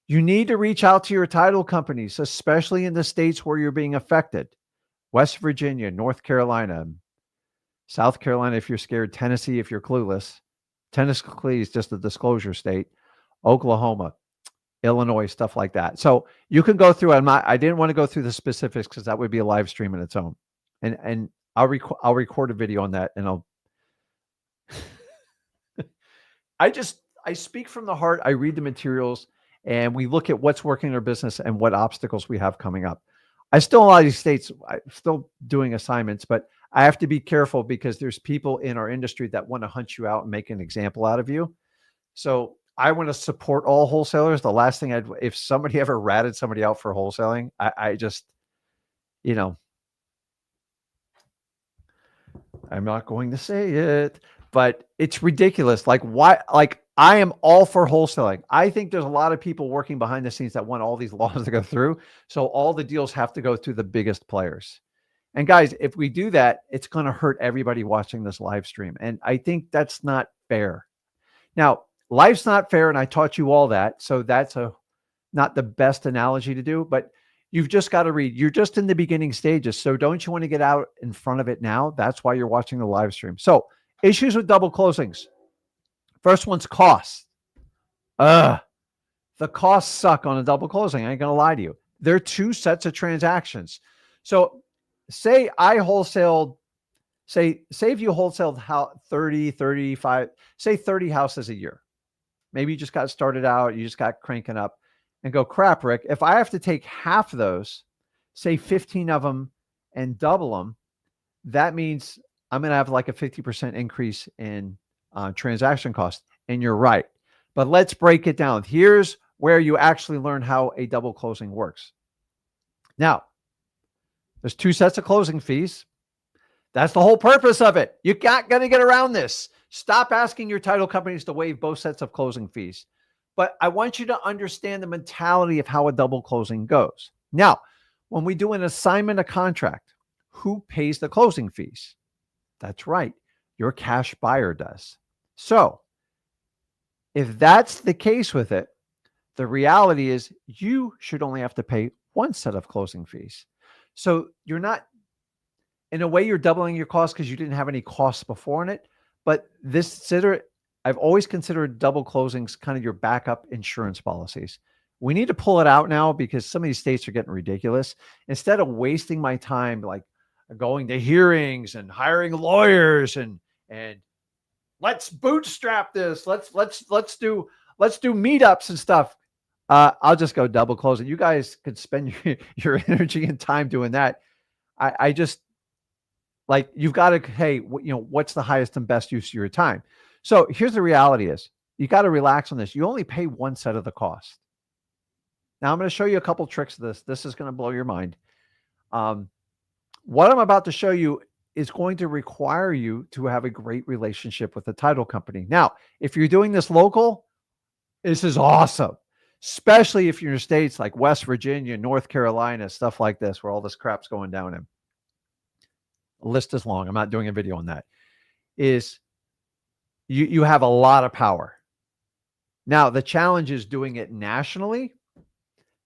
you need to reach out to your title companies, especially in the states where you're being affected. West Virginia, North Carolina, South Carolina, if you're scared, Tennessee, if you're clueless. Tennessee is just a disclosure state. Oklahoma, Illinois, stuff like that. So you can go through. I didn't want to go through the specifics because that would be a live stream in its own. And I'll record a video on that. And I speak from the heart. I read the materials and we look at what's working in our business and what obstacles we have coming up. I still, in a lot of these states, I'm still doing assignments, but I have to be careful because there's people in our industry that want to hunt you out and make an example out of you. So I want to support all wholesalers. The last thing if somebody ever ratted somebody out for wholesaling, I just, I'm not going to say it, but it's ridiculous. Like why, like I am all for wholesaling. I think there's a lot of people working behind the scenes that want all these laws to go through. So all the deals have to go through the biggest players. And guys, if we do that, it's going to hurt everybody watching this live stream. And I think that's not fair. Now, life's not fair, and I taught you all that. So that's not the best analogy to do, but you've just got to read. You're just in the beginning stages. So don't you want to get out in front of it now? That's why you're watching the live stream. So issues with double closings. First one's cost. The costs suck on a double closing. I ain't going to lie to you. They're 2 sets of transactions. So say I wholesaled, say if you wholesaled 30, 35, say 30 houses a year. Maybe you just got started out, you just got cranking up and go, crap, Rick, if I have to take half of those, say 15 of them and double them, that means I'm going to have like a 50% increase in transaction cost. And you're right. But let's break it down. Here's where you actually learn how a double closing works. Now, there's 2 sets of closing fees. That's the whole purpose of it. You're not going to get around this. Stop asking your title companies to waive both sets of closing fees. But I want you to understand the mentality of how a double closing goes. Now, when we do an assignment of contract, who pays the closing fees? That's right. Your cash buyer does. So if that's the case with it, the reality is you should only have to pay one set of closing fees. So you're not, in a way, you're doubling your costs because you didn't have any costs before in it. But I've always considered double closings kind of your backup insurance policies. We need to pull it out now because some of these states are getting ridiculous. Instead of wasting my time like going to hearings and hiring lawyers and let's bootstrap this. Let's do meetups and stuff. I'll just go double closing. You guys could spend your energy and time doing that. I just like, you've got to, hey, what's the highest and best use of your time? So here's the reality is you got to relax on this. You only pay one set of the cost. Now I'm going to show you a couple tricks of this. This is going to blow your mind. What I'm about to show you is going to require you to have a great relationship with the title company. Now, if you're doing this local, this is awesome, especially if you're in states like West Virginia, North Carolina, stuff like this, where all this crap's going down in. The list is long. I'm not doing a video on that. Is you have a lot of power. Now, the challenge is doing it nationally.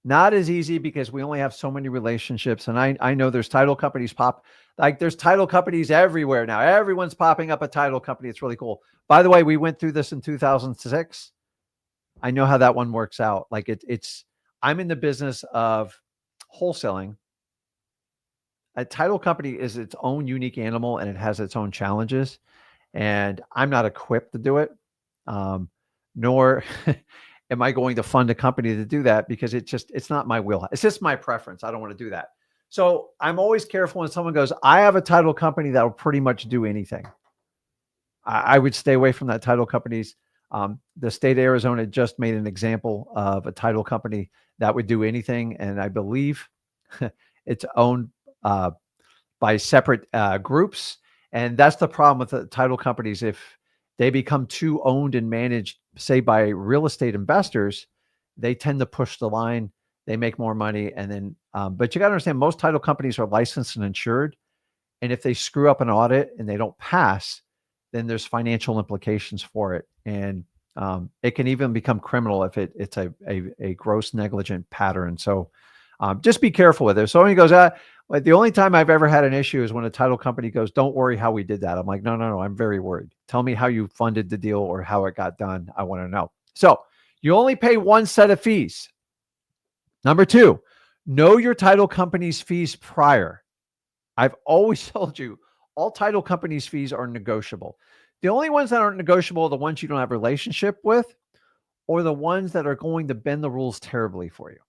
Not as easy because we only have so many relationships. And I know there's title companies there's title companies everywhere now. Everyone's popping up a title company. It's really cool. By the way, we went through this in 2006. I know how that one works out. Like I'm in the business of wholesaling. A title company is its own unique animal and it has its own challenges. And I'm not equipped to do it. Nor am I going to fund a company to do that because it's not my wheelhouse. It's just my preference. I don't want to do that. So I'm always careful when someone goes, I have a title company that will pretty much do anything. I would stay away from that title companies. The state of Arizona just made an example of a title company that would do anything. And I believe it's owned by separate groups. And that's the problem with the title companies. If they become too owned and managed, say by real estate investors, they tend to push the line. They make more money. And then, but you got to understand, most title companies are licensed and insured. And if they screw up an audit and they don't pass, then there's financial implications for it. And it can even become criminal if it's a gross negligent pattern. So just be careful with it. If somebody goes, the only time I've ever had an issue is when a title company goes, don't worry how we did that. I'm like, no, I'm very worried. Tell me how you funded the deal or how it got done. I want to know. So you only pay one set of fees. Number two, know your title company's fees prior. I've always told you all title companies' fees are negotiable. The only ones that aren't negotiable are the ones you don't have a relationship with or the ones that are going to bend the rules terribly for you.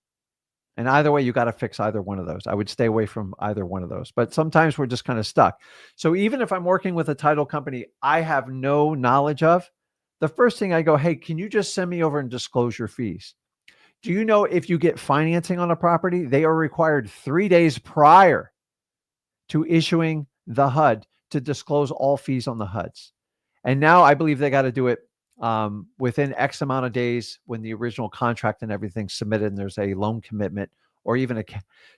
And either way, you got to fix either one of those. I would stay away from either one of those. But sometimes we're just kind of stuck. So even if I'm working with a title company I have no knowledge of, the first thing I go, hey, can you just send me over and disclose your fees? Do you know if you get financing on a property, they are required 3 days prior to issuing the HUD to disclose all fees on the HUDs. And now I believe they got to do it within X amount of days when the original contract and everything's submitted and there's a loan commitment or even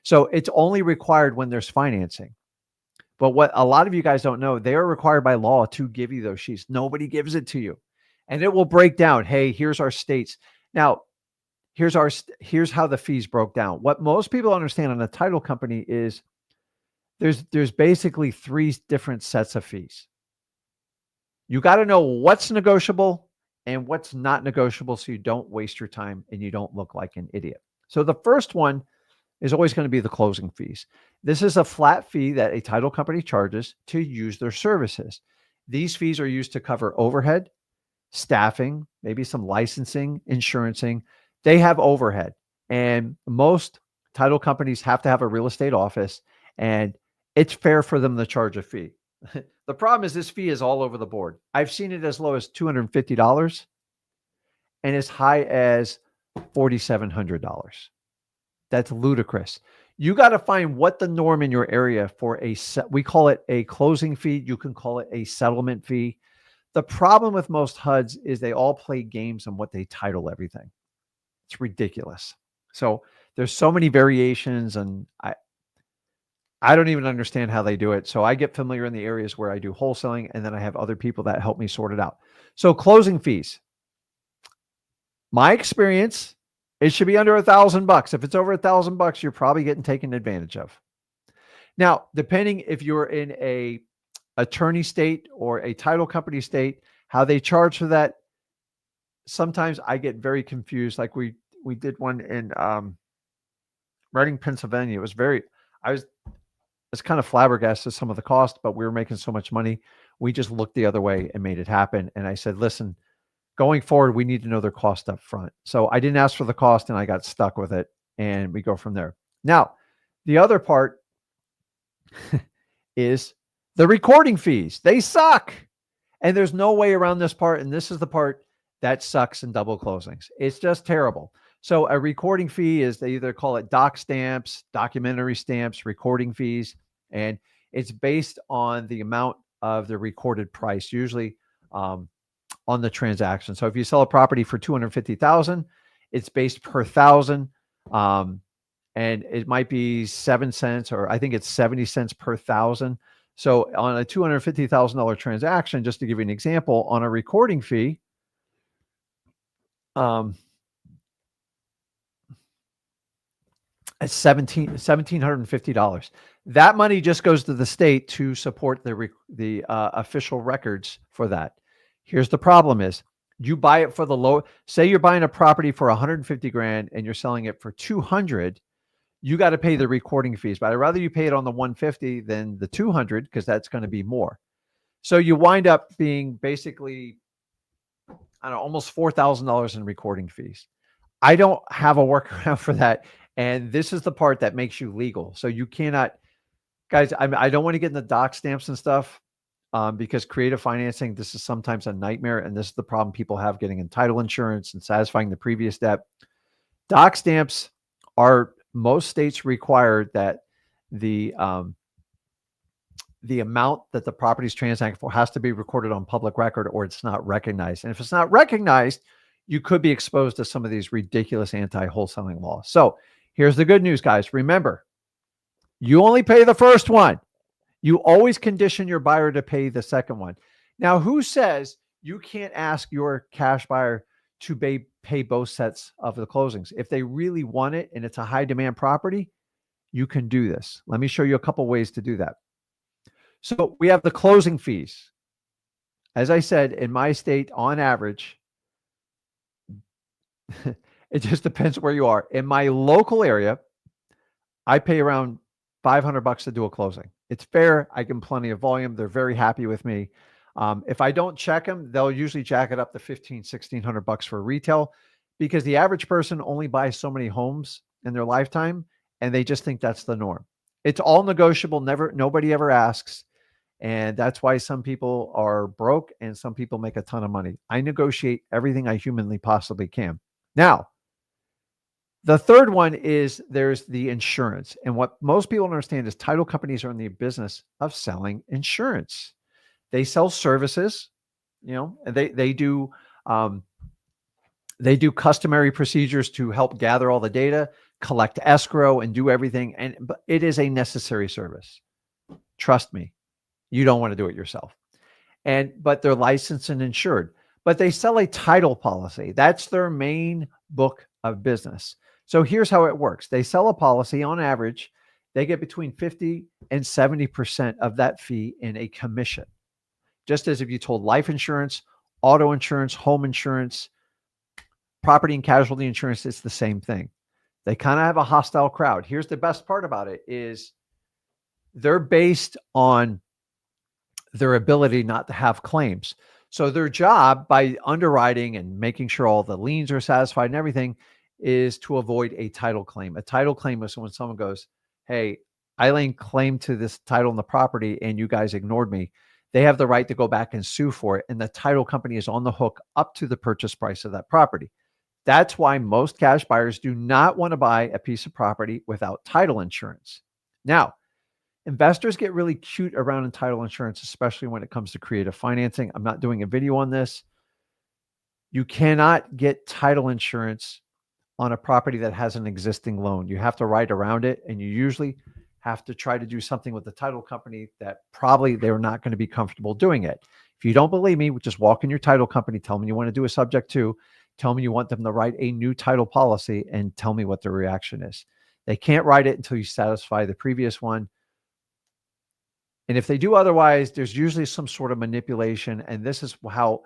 so it's only required when there's financing. But what a lot of you guys don't know, they are required by law to give you those sheets. Nobody gives it to you. And it will break down, hey, here's our states. Now, here's how the fees broke down. What most people understand on a title company is there's basically 3 different sets of fees. You got to know what's negotiable and what's not negotiable so you don't waste your time and you don't look like an idiot. So the first one is always going to be the closing fees. This is a flat fee that a title company charges to use their services. These fees are used to cover overhead, staffing, maybe some licensing, insurancing. They have overhead. And most title companies have to have a real estate office, and it's fair for them to charge a fee. The problem is this fee is all over the board. I've seen it as low as $250 and as high as $4,700. That's ludicrous. You got to find what the norm in your area for we call it a closing fee. You can call it a settlement fee. The problem with most HUDs is they all play games on what they title everything. It's ridiculous. So there's so many variations, and I don't even understand how they do it. So I get familiar in the areas where I do wholesaling, and then I have other people that help me sort it out. So closing fees. My experience, It should be under $1,000. If it's over $1,000, you're probably getting taken advantage of. Now, depending if you're in a attorney state or a title company state, how they charge for that, sometimes I get very confused. Like we did one in Reading, Pennsylvania. It was I was kind of flabbergasted some of the cost, but we were making so much money. We just looked the other way and made it happen. And I said, listen, going forward, we need to know their cost up front. So I didn't ask for the cost and I got stuck with it, and we go from there. Now, the other part is the recording fees. They suck. And there's no way around this part. And this is the part that sucks in double closings. It's just terrible. So a recording fee is, they either call it doc stamps, documentary stamps, recording fees, and it's based on the amount of the recorded price, usually on the transaction. So if you sell a property for $250,000, it's based per thousand. And it might be 7 cents, or I think it's 70 cents per thousand. So on a $250,000 transaction, just to give you an example, on a recording fee, it's $1,750. That money just goes to the state to support the official records for that. Here's the problem is, you buy it for the low, say you're buying a property for 150 grand and you're selling it for 200, you got to pay the recording fees, but I'd rather you pay it on the 150 than the 200, because that's going to be more. So you wind up being basically, I don't know, almost $4,000 in recording fees. I don't have a workaround for that. And this is the part that makes you legal. So you cannot, guys, I don't want to get in the doc stamps and stuff, because creative financing, this is sometimes a nightmare. And this is the problem people have getting in title insurance and satisfying the previous debt. Doc stamps are, most states require that the amount that the property is transacted for has to be recorded on public record, or it's not recognized. And if it's not recognized, you could be exposed to some of these ridiculous anti-wholesaling laws. So here's the good news, guys. Remember, you only pay the first one. You always condition your buyer to pay the second one. Now, who says you can't ask your cash buyer to pay both sets of the closings? If they really want it and it's a high demand property, you can do this. Let me show you a couple ways to do that. So we have the closing fees. As I said, in my state, on average, it just depends where you are. In my local area, I pay around $500 to do a closing. It's fair. I get plenty of volume. They're very happy with me. If I don't check them, they'll usually jack it up to $1,500-$1,600 for retail, because the average person only buys so many homes in their lifetime, and they just think that's the norm. It's all negotiable. Nobody ever asks. And that's why some people are broke and some people make a ton of money. I negotiate everything I humanly possibly can. Now, the third one is there's the insurance. And what most people understand is title companies are in the business of selling insurance. They sell services, and they do customary procedures to help gather all the data, collect escrow, and do everything. But it is a necessary service. Trust me, you don't want to do it yourself. But they're licensed and insured. But they sell a title policy. That's their main book of business. So here's how it works. They sell a policy. On average, they get between 50 and 70% of that fee in a commission. Just as if you told life insurance, auto insurance, home insurance, property and casualty insurance, it's the same thing. They kind of have a hostile crowd. Here's the best part about it is they're based on their ability not to have claims. So their job, by underwriting and making sure all the liens are satisfied and everything, is to avoid a title claim. A title claim is when someone goes, hey, I laid claim to this title on the property and you guys ignored me. They have the right to go back and sue for it. And the title company is on the hook up to the purchase price of that property. That's why most cash buyers do not want to buy a piece of property without title insurance. Now, investors get really cute around title insurance, especially when it comes to creative financing. I'm not doing a video on this. You cannot get title insurance on a property that has an existing loan. You have to write around it, and you usually have to try to do something with the title company that probably they're not going to be comfortable doing it. If you don't believe me, just walk in your title company, tell them you want to do a subject to. tell them you want them to write a new title policy and tell me what their reaction is. They can't write it until you satisfy the previous one. And if they do otherwise, there's usually some sort of manipulation. And this is how,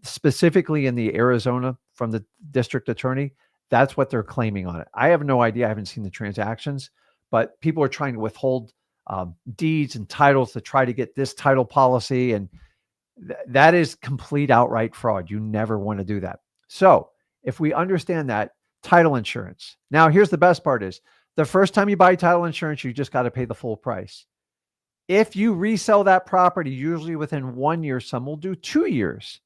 specifically in the Arizona from the district attorney, that's what they're claiming on it. I have no idea. I haven't seen the transactions, but people are trying to withhold deeds and titles to try to get this title policy. And that is complete outright fraud. You never want to do that. So if we understand that, title insurance. Now, here's the best part is the first time you buy title insurance, you just got to pay the full price. If you resell that property, usually within 1 year, some will do 2 years,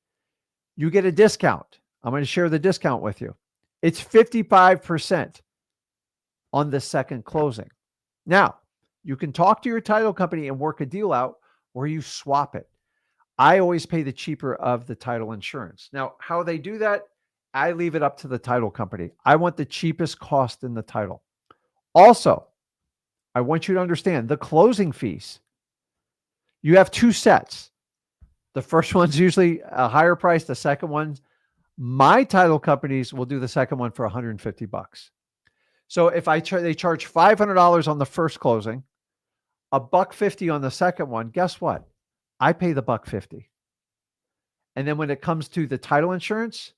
you get a discount. I'm going to share the discount with you. It's 55% on the second closing. Now, you can talk to your title company and work a deal out where you swap it. I always pay the cheaper of the title insurance. Now, how they do that, I leave it up to the title company. I want the cheapest cost in the title. Also, I want you to understand the closing fees. You have two sets. The first one's usually a higher price. The second one, my title companies will do the second one for $150. So if they charge $500 on the first closing, $150 on the second one, guess what? I pay the $150. And then when it comes to the title insurance,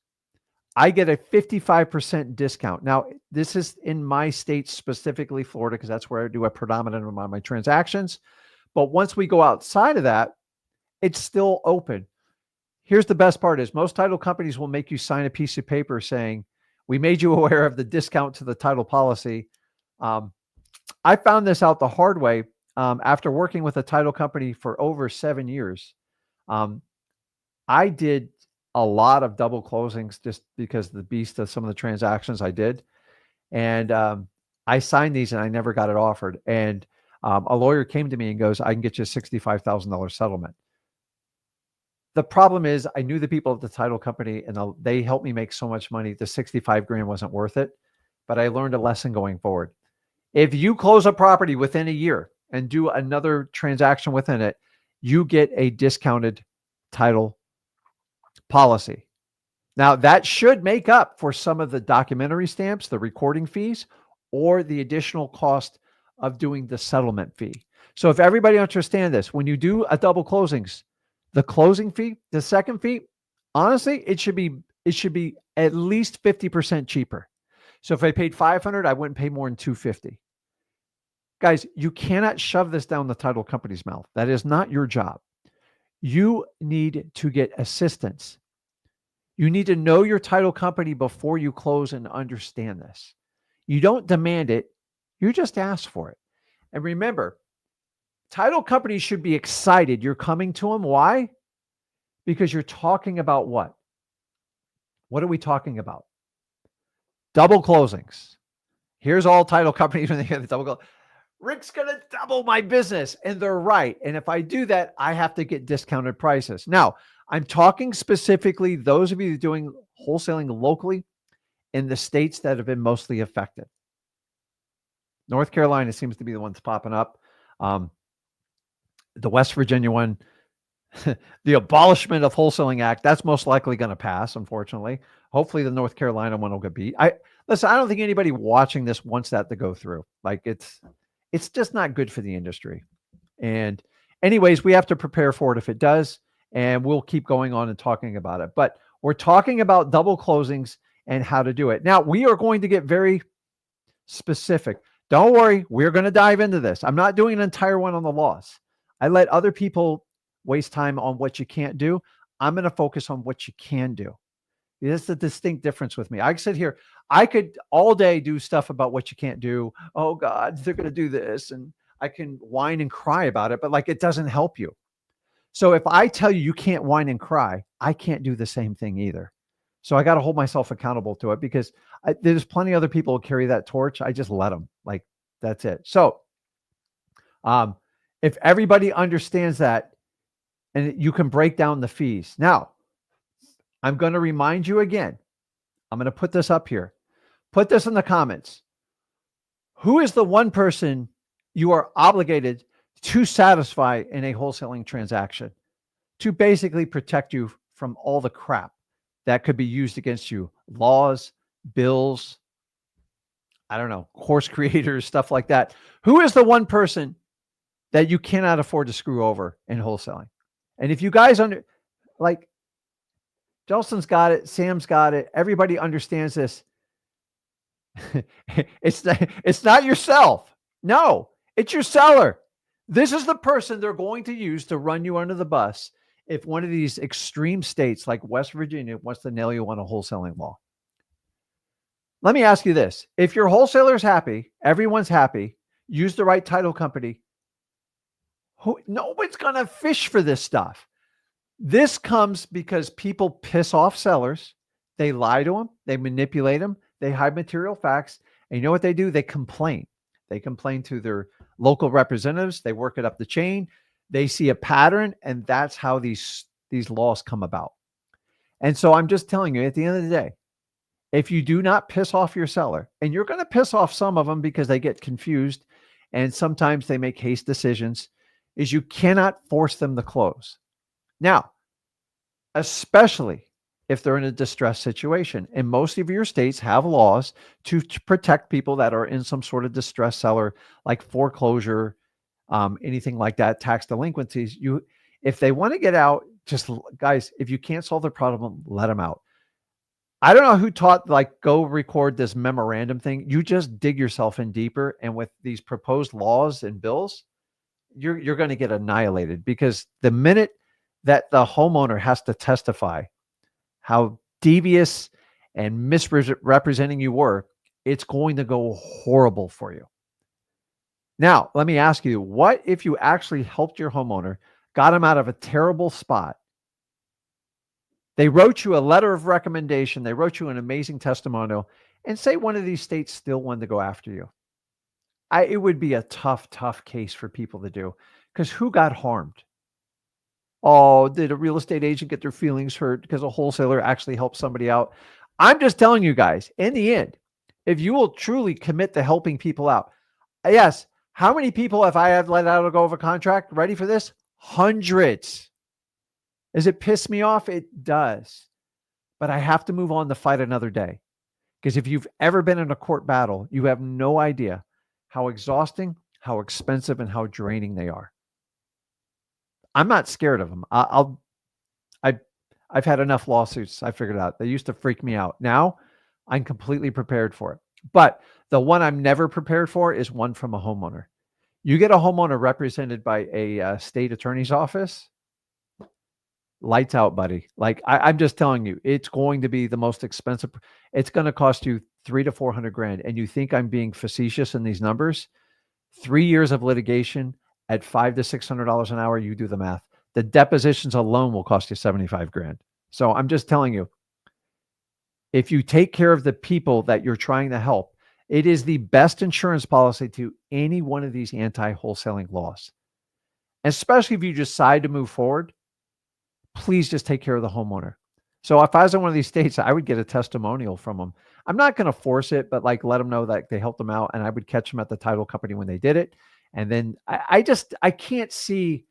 I get a 55% discount. Now, this is in my state, specifically Florida, because that's where I do a predominant amount of my transactions. But once we go outside of that, it's still open. Here's the best part is most title companies will make you sign a piece of paper saying, we made you aware of the discount to the title policy. I found this out the hard way after working with a title company for over 7 years. I did a lot of double closings just because of the beast of some of the transactions I did. And I signed these and I never got it offered. And a lawyer came to me and goes, I can get you a $65,000 settlement. The problem is I knew the people at the title company and they helped me make so much money. The 65 grand wasn't worth it, but I learned a lesson going forward. If you close a property within a year and do another transaction within it, you get a discounted title policy. Now that should make up for some of the documentary stamps, the recording fees, or the additional cost of doing the settlement fee. So if everybody understands this, when you do a double closings, the closing fee, the second fee, honestly, it should be at least 50% cheaper. So if I paid $500, I wouldn't pay more than $250. Guys, you cannot shove this down the title company's mouth. That is not your job. You need to get assistance. You need to know your title company before you close and understand this. You don't demand it. You just ask for it. And remember, title companies should be excited you're coming to them. Why? Because you're talking about what? What are we talking about? Double closings. Here's all title companies when they get the double closing. Rick's going to double my business. And they're right. And if I do that, I have to get discounted prices. Now, I'm talking specifically those of you doing wholesaling locally in the states that have been mostly affected. North Carolina seems to be the one that's popping up. The West Virginia one, the Abolishment of Wholesaling Act, that's most likely going to pass, unfortunately. Hopefully the North Carolina one will get beat. Listen, I don't think anybody watching this wants that to go through. Like it's just not good for the industry. And anyways, we have to prepare for it if it does, and we'll keep going on and talking about it. But we're talking about double closings and how to do it. Now, we are going to get very specific. Don't worry, we're going to dive into this. I'm not doing an entire one on the laws. I let other people waste time on what you can't do. I'm going to focus on what you can do. This is a distinct difference with me. I sit here, I could all day do stuff about what you can't do. Oh God, they're going to do this. And I can whine and cry about it, but like, it doesn't help you. So if I tell you can't whine and cry, I can't do the same thing either. So I got to hold myself accountable to it because there's plenty of other people who carry that torch. I just let them. Like, that's it. So if everybody understands that, and you can break down the fees. Now, I'm going to remind you again. I'm going to put this up here. Put this in the comments. Who is the one person you are obligated to satisfy in a wholesaling transaction to basically protect you from all the crap that could be used against you. Laws, bills, I don't know, course creators, stuff like that. Who is the one person that you cannot afford to screw over in wholesaling? And if you guys like, Jelson's got it, Sam's got it, everybody understands this. It's not yourself. No, it's your seller. This is the person they're going to use to run you under the bus if one of these extreme states like West Virginia wants to nail you on a wholesaling law. Let me ask you this. If your wholesaler's happy, everyone's happy, use the right title company, nobody's going to fish for this stuff. This comes because people piss off sellers. They lie to them. They manipulate them. They hide material facts. And you know what they do? They complain. They complain to their local representatives. They work it up the chain. They see a pattern, and that's how these laws come about. And so I'm just telling you, at the end of the day, if you do not piss off your seller, and you're going to piss off some of them because they get confused and sometimes they make haste decisions, is you cannot force them to close. Now, especially if they're in a distressed situation. And most of your states have laws to protect people that are in some sort of distressed seller, like foreclosure, anything like that, tax delinquencies. If they want to get out, just guys, if you can't solve the problem, let them out. I don't know who taught, like, go record this memorandum thing. You just dig yourself in deeper. And with these proposed laws and bills, you're going to get annihilated, because the minute that the homeowner has to testify how devious and misrepresenting you were, it's going to go horrible for you. Now, let me ask you, what if you actually helped your homeowner, got him out of a terrible spot? They wrote you a letter of recommendation. They wrote you an amazing testimonial, and say one of these states still wanted to go after you. It would be a tough, tough case for people to do, because who got harmed? Oh, did a real estate agent get their feelings hurt because a wholesaler actually helped somebody out? I'm just telling you guys, in the end, if you will truly commit to helping people out. Yes. How many people have I had let out go of a contract? Ready for this? Hundreds. Does it piss me off? It does. But I have to move on to fight another day. Because if you've ever been in a court battle, you have no idea how exhausting, how expensive, and how draining they are. I'm not scared of them. I've had enough lawsuits. I figured out. They used to freak me out. Now I'm completely prepared for it. But the one I'm never prepared for is one from a homeowner. You get a homeowner represented by a state attorney's office, lights out, buddy. Like, I'm just telling you, it's going to be the most expensive. It's going to cost you $300,000 to $400,000. And you think I'm being facetious in these numbers? 3 years of litigation at $500 to $600 an hour. You do the math. The depositions alone will cost you $75,000. So I'm just telling you, if you take care of the people that you're trying to help, it is the best insurance policy to any one of these anti-wholesaling laws. Especially if you decide to move forward, please just take care of the homeowner. So if I was in one of these states, I would get a testimonial from them. I'm not going to force it, but like, let them know that they helped them out, and I would catch them at the title company when they did it. And then I can't see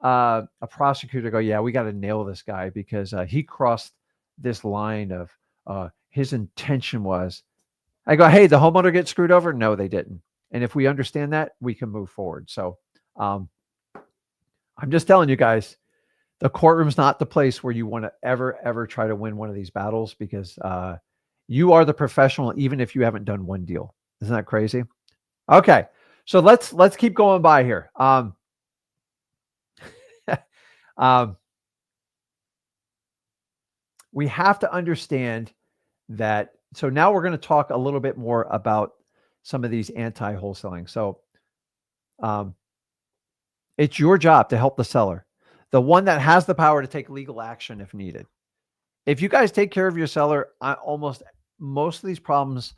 a prosecutor go, yeah, we got to nail this guy because he crossed this line of his intention was. I go, hey, the homeowner gets screwed over? No, they didn't. And if we understand that, we can move forward. So I'm just telling you guys, the courtroom's not the place where you want to ever try to win one of these battles, because you are the professional, even if you haven't done one deal. Isn't that crazy? Okay. So let's keep going by here. We have to understand that. So now we're going to talk a little bit more about some of these anti-wholesaling. So it's your job to help the seller, the one that has the power to take legal action if needed. If you guys take care of your seller, most of these problems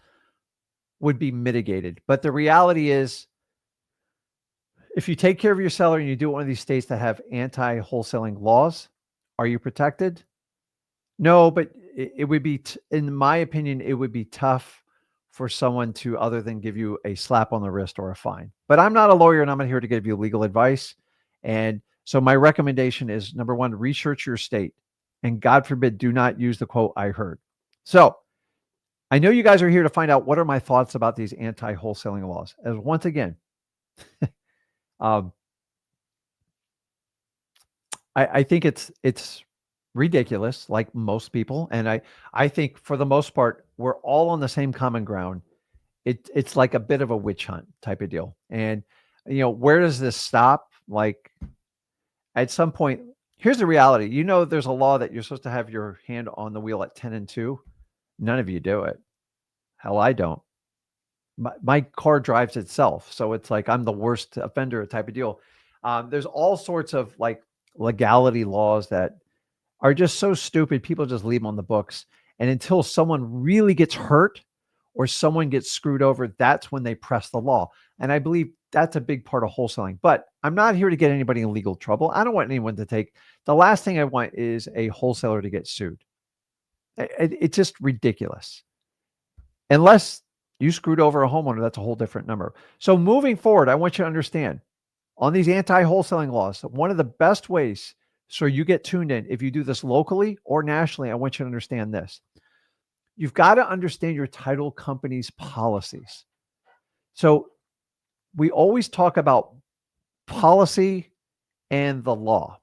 would be mitigated. But the reality is, if you take care of your seller and you do it in one of these states that have anti-wholesaling laws, are you protected? No, but it would be, in my opinion, it would be tough for someone to, other than give you a slap on the wrist or a fine. But I'm not a lawyer, and I'm not here to give you legal advice. And so my recommendation is, number one, research your state. And God forbid, do not use the quote I heard. So I know you guys are here to find out what are my thoughts about these anti-wholesaling laws. As once again, um, I think it's ridiculous, like most people, and I think for the most part we're all on the same common ground. It's like a bit of a witch hunt type of deal, and where does this stop? Like at some point, here's the reality. There's a law that you're supposed to have your hand on the wheel at 10 and 2. None of you do it. Hell, I don't. My car drives itself. So it's like I'm the worst offender type of deal. There's all sorts of like legality laws that are just so stupid. People just leave them on the books. And until someone really gets hurt or someone gets screwed over, that's when they press the law. And I believe that's a big part of wholesaling. But I'm not here to get anybody in legal trouble. I don't want anyone to take. The last thing I want is a wholesaler to get sued. It's just ridiculous. Unless you screwed over a homeowner, that's a whole different number. So moving forward, I want you to understand on these anti-wholesaling laws, one of the best ways so you get tuned in, if you do this locally or nationally, I want you to understand this. You've got to understand your title company's policies. So we always talk about policy and the law.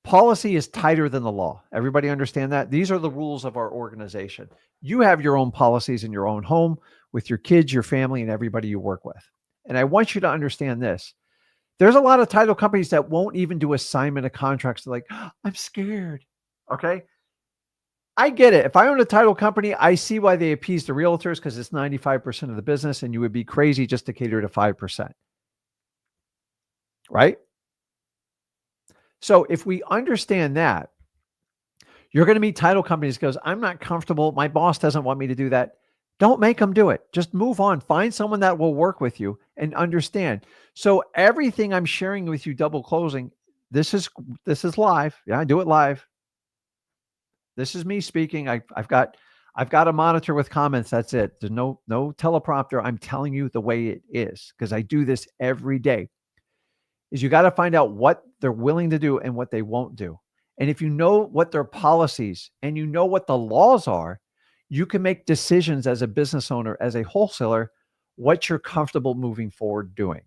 Policy is tighter than the law. Everybody understand that? These are the rules of our organization. You have your own policies in your own home with your kids, your family, and everybody you work with. And I want you to understand this. There's a lot of title companies that won't even do assignment of contracts. They're like, oh, I'm scared. Okay. I get it. If I own a title company, I see why they appease the realtors because it's 95% of the business and you would be crazy just to cater to 5%. Right? So if we understand that, you're going to meet title companies goes, I'm not comfortable. My boss doesn't want me to do that. Don't make them do it. Just move on. Find someone that will work with you and understand. So everything I'm sharing with you, double closing, this is live. Yeah, I do it live. This is me speaking. I've got a monitor with comments. That's it. There's no teleprompter. I'm telling you the way it is because I do this every day. Is you got to find out what they're willing to do and what they won't do. And if you know what their policies and you know what the laws are, you can make decisions as a business owner, as a wholesaler, what you're comfortable moving forward doing.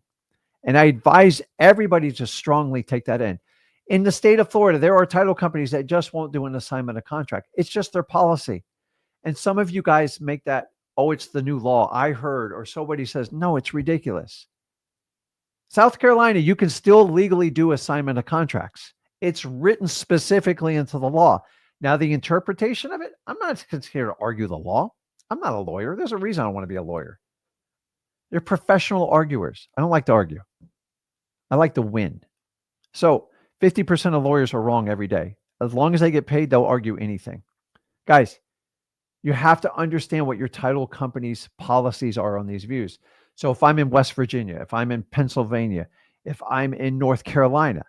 And I advise everybody to strongly take that in. In the state of Florida, there are title companies that just won't do an assignment of contract. It's just their policy. And some of you guys make that, oh, it's the new law I heard, or somebody says, no, it's ridiculous. South Carolina, you can still legally do assignment of contracts. It's written specifically into the law. Now, the interpretation of it, I'm not here to argue the law. I'm not a lawyer. There's a reason I don't want to be a lawyer. They're professional arguers. I don't like to argue. I like to win. So 50% of lawyers are wrong every day. As long as they get paid, they'll argue anything. Guys, you have to understand what your title company's policies are on these views. So if I'm in West Virginia, if I'm in Pennsylvania, if I'm in North Carolina,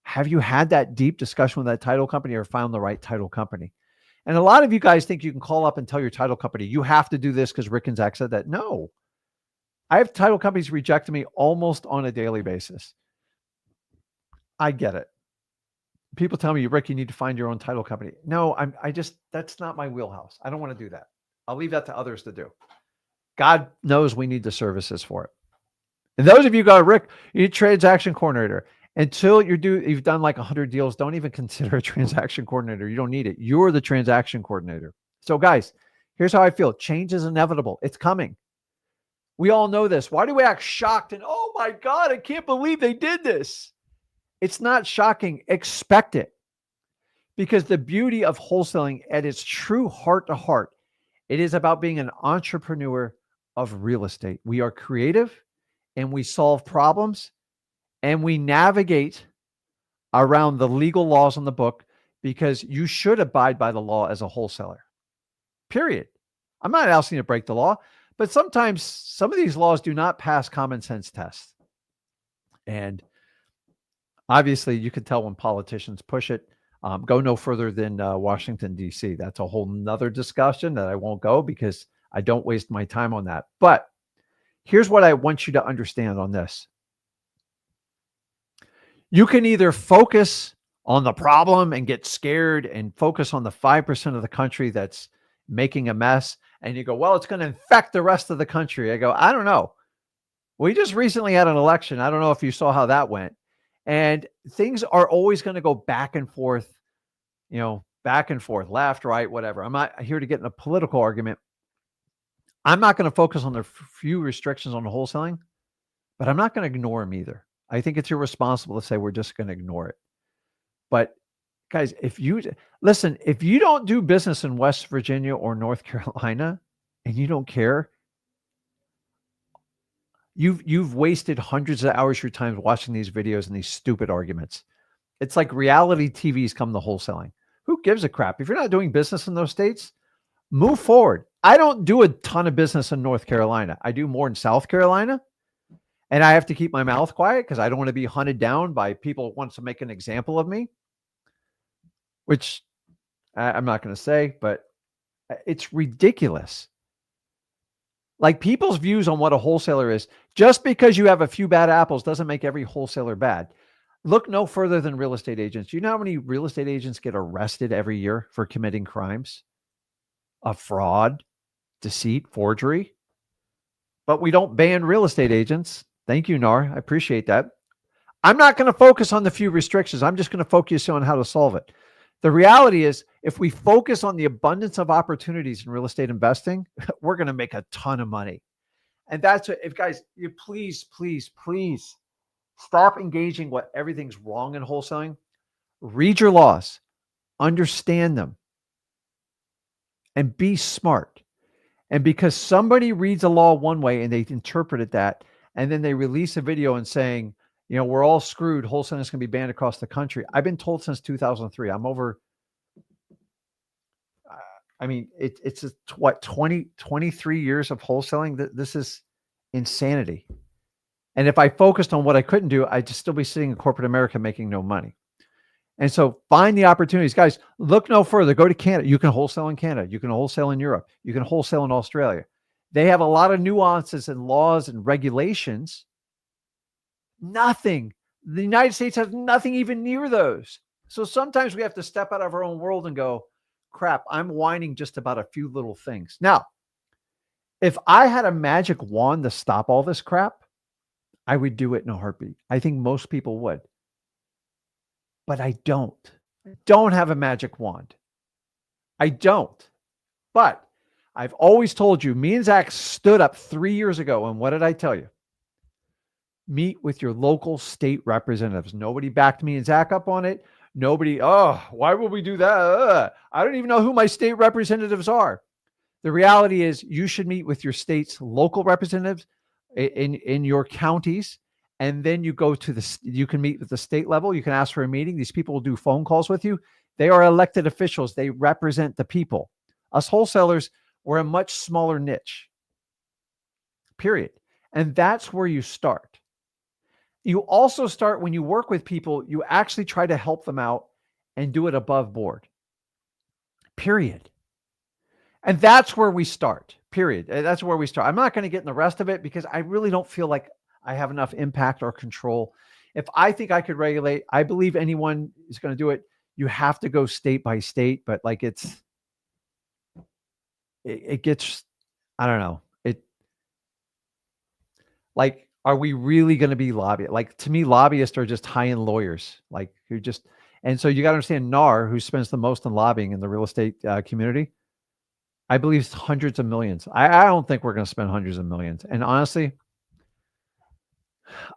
have you had that deep discussion with that title company or found the right title company? And a lot of you guys think you can call up and tell your title company, you have to do this because Rick and Zach said that. No. I have title companies rejecting me almost on a daily basis. I get it. People tell me, Rick, you need to find your own title company. No, that's not my wheelhouse. I don't want to do that. I'll leave that to others to do. God knows we need the services for it. And those of you who go, Rick, you need a transaction coordinator. Until you've done like 100 deals, don't even consider a transaction coordinator. You don't need it. You're the transaction coordinator. So guys, here's how I feel. Change is inevitable. It's coming. We all know this. Why do we act shocked and, oh my God, I can't believe they did this? It's not shocking. Expect it. Because the beauty of wholesaling at its true heart to heart, it is about being an entrepreneur of real estate. We are creative and we solve problems and we navigate around the legal laws on the book because you should abide by the law as a wholesaler. Period. I'm not asking you to break the law, but sometimes some of these laws do not pass common sense tests. And obviously you can tell when politicians push it. Go no further than Washington, D.C. That's a whole nother discussion that I won't go because I don't waste my time on that. But here's what I want you to understand on this. You can either focus on the problem and get scared and focus on the 5% of the country that's making a mess. And you go, well, it's going to infect the rest of the country. I go, I don't know. We just recently had an election. I don't know if you saw how that went. And things are always going to go back and forth, back and forth, left, right, whatever. I'm not here to get in a political argument. I'm not going to focus on the few restrictions on the wholesaling, but I'm not going to ignore them either. I think it's irresponsible to say we're just going to ignore it. But guys, if you don't do business in West Virginia or North Carolina and you don't care, you've wasted hundreds of hours of your time watching these videos and these stupid arguments. It's like reality TV's come to wholesaling. Who gives a crap? If you're not doing business in those states, move forward. I don't do a ton of business in North Carolina. I do more in South Carolina. And I have to keep my mouth quiet because I don't want to be hunted down by people who want to make an example of me, which I'm not going to say, but it's ridiculous. Like people's views on what a wholesaler is, just because you have a few bad apples doesn't make every wholesaler bad. Look no further than real estate agents. You know how many real estate agents get arrested every year for committing crimes of fraud, deceit, forgery? But we don't ban real estate agents. Thank you, NAR. I appreciate that. I'm not going to focus on the few restrictions. I'm just going to focus on how to solve it. The reality is, if we focus on the abundance of opportunities in real estate investing, we're going to make a ton of money. And that's what, if guys, you please stop engaging what everything's wrong in wholesaling. Read your laws, understand them, and be smart. And because somebody reads a law one way and they interpret it that, and then they release a video and saying, we're all screwed, wholesaling is going to be banned across the country. I've been told since 2003. I'm over, it's 23 years of wholesaling. This is insanity. And if I focused on what I couldn't do, I'd just still be sitting in corporate America making no money. And so find the opportunities. Guys, look no further. Go to Canada. You can wholesale in Canada. You can wholesale in Europe. You can wholesale in Australia. They have a lot of nuances and laws and regulations. Nothing. The United States has nothing even near those. So sometimes we have to step out of our own world and go, crap, I'm whining just about a few little things. Now, if I had a magic wand to stop all this crap, I would do it in a heartbeat. I think most people would. But I don't. I don't have a magic wand. I don't. But I've always told you, me and Zach stood up 3 years ago. And what did I tell you? Meet with your local state representatives. Nobody backed me and Zach up on it. Nobody, why would we do that? I don't even know who my state representatives are. The reality is you should meet with your state's local representatives in your counties. And then you go to you can meet at the state level. You can ask for a meeting. These people will do phone calls with you. They are elected officials. They represent the people. Us wholesalers, we're a much smaller niche, period. And that's where you start. You also start when you work with people, you actually try to help them out and do it above board, period. And that's where we start, period. That's where we start. I'm not going to get in the rest of it because I really don't feel like I have enough impact or control. If I think I could regulate, I believe anyone is going to do it. You have to go state by state, but like it gets, I don't know. Are we really going to be lobbyists? Like to me, lobbyists are just high-end lawyers. Like who just, and so you got to understand NAR, who spends the most on lobbying in the real estate community. I believe it's hundreds of millions. I don't think we're going to spend hundreds of millions. And honestly,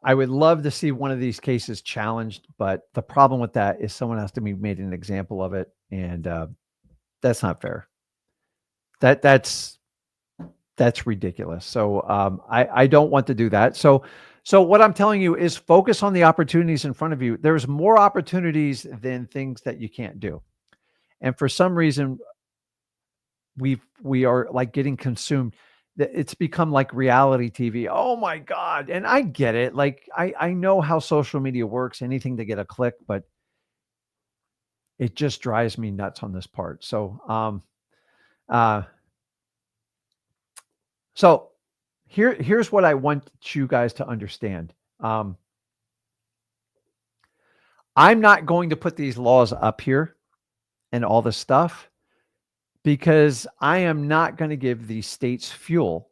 I would love to see one of these cases challenged, but the problem with that is someone has to be made an example of it. And that's not fair. That's ridiculous. So I don't want to do that. So what I'm telling you is focus on the opportunities in front of you. There's more opportunities than things that you can't do. And for some reason, we are like getting consumed. It's become like reality TV. Oh my God. And I get it. Like I know how social media works, anything to get a click, but it just drives me nuts on this part. So, So here's what I want you guys to understand. I'm not going to put these laws up here and all this stuff because I am not going to give the states fuel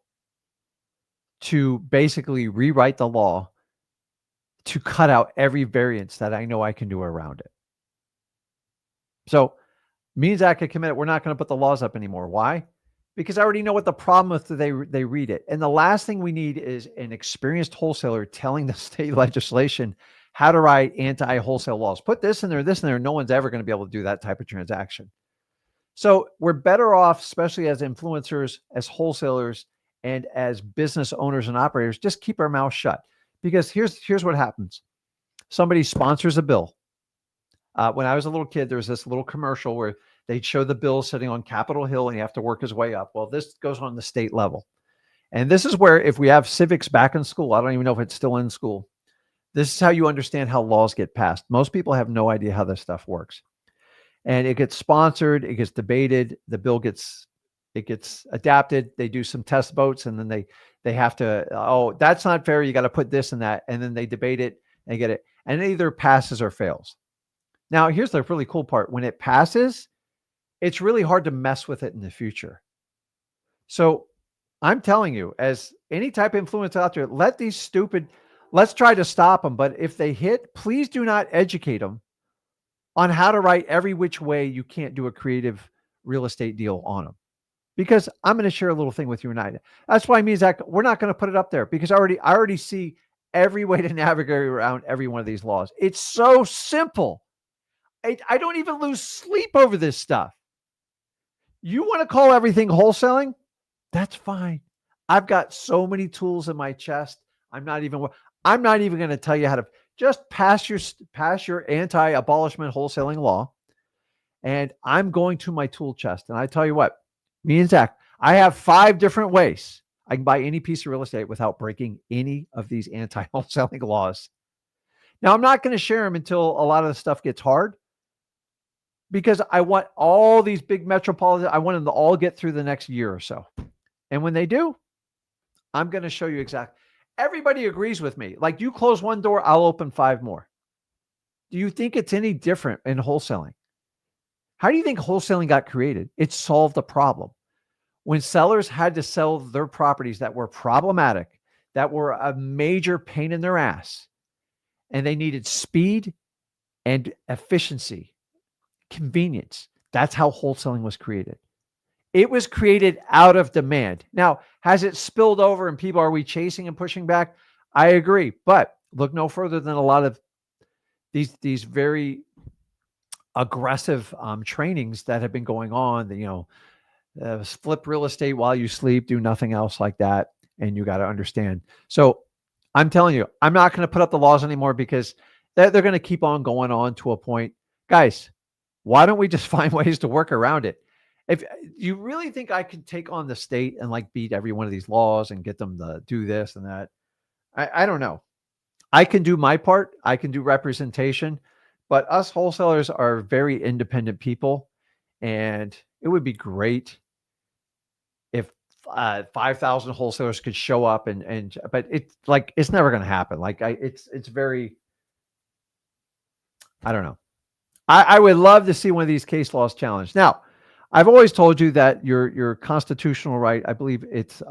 to basically rewrite the law to cut out every variance that I know I can do around it. So me and Zach had committed, we're not going to put the laws up anymore. Why? Because I already know what the problem is. They read it. And the last thing we need is an experienced wholesaler telling the state legislation how to write anti-wholesale laws. Put this in there, this in there. No one's ever going to be able to do that type of transaction. So we're better off, especially as influencers, as wholesalers, and as business owners and operators, just keep our mouth shut. Because here's what happens. Somebody sponsors a bill. When I was a little kid, there was this little commercial where they'd show the bill sitting on Capitol Hill and you have to work his way up. Well, this goes on the state level. And this is where, if we have civics back in school, I don't even know if it's still in school. This is how you understand how laws get passed. Most people have no idea how this stuff works. And it gets sponsored, it gets debated, the bill gets adapted, they do some test votes, and then they have to, oh, that's not fair, you got to put this and that, and then they debate it and get it, and it either passes or fails. Now, here's the really cool part. When it passes, it's really hard to mess with it in the future. So I'm telling you, as any type of influence out there, let's try to stop them. But if they hit, please do not educate them on how to write every which way you can't do a creative real estate deal on them. Because I'm going to share a little thing with you tonight. That's why me and Zach, we're not going to put it up there because I already see every way to navigate around every one of these laws. It's so simple. I don't even lose sleep over this stuff. You want to call everything wholesaling? That's fine. I've got so many tools in my chest. I'm not even going to tell you how to just pass your anti-abolishment wholesaling law. And I'm going to my tool chest. And I tell you what, me and Zach, I have 5 different ways I can buy any piece of real estate without breaking any of these anti-wholesaling laws. Now, I'm not going to share them until a lot of the stuff gets hard, because I want all these big metropolitan, I want them to all get through the next year or so. And when they do, I'm going to show you exactly. Everybody agrees with me. Like, you close one door, I'll open 5 more. Do you think it's any different in wholesaling? How do you think wholesaling got created? It solved a problem. When sellers had to sell their properties that were problematic, that were a major pain in their ass, and they needed speed and efficiency, convenience. That's how wholesaling was created. It was created out of demand. Now, has it spilled over and people, are we chasing and pushing back? I agree, but look no further than a lot of these very aggressive trainings that have been going on, flip real estate while you sleep, do nothing else like that. And you got to understand. So I'm telling you, I'm not going to put up the laws anymore because they're going to keep on going on to a point. Guys, why don't we just find ways to work around it? If you really think I could take on the state and like beat every one of these laws and get them to do this and that, I don't know. I can do my part. I can do representation, but us wholesalers are very independent people, and it would be great if 5,000 wholesalers could show up but it's never going to happen. It's very, I don't know. I would love to see one of these case laws challenged. Now, I've always told you that your constitutional right, I believe it's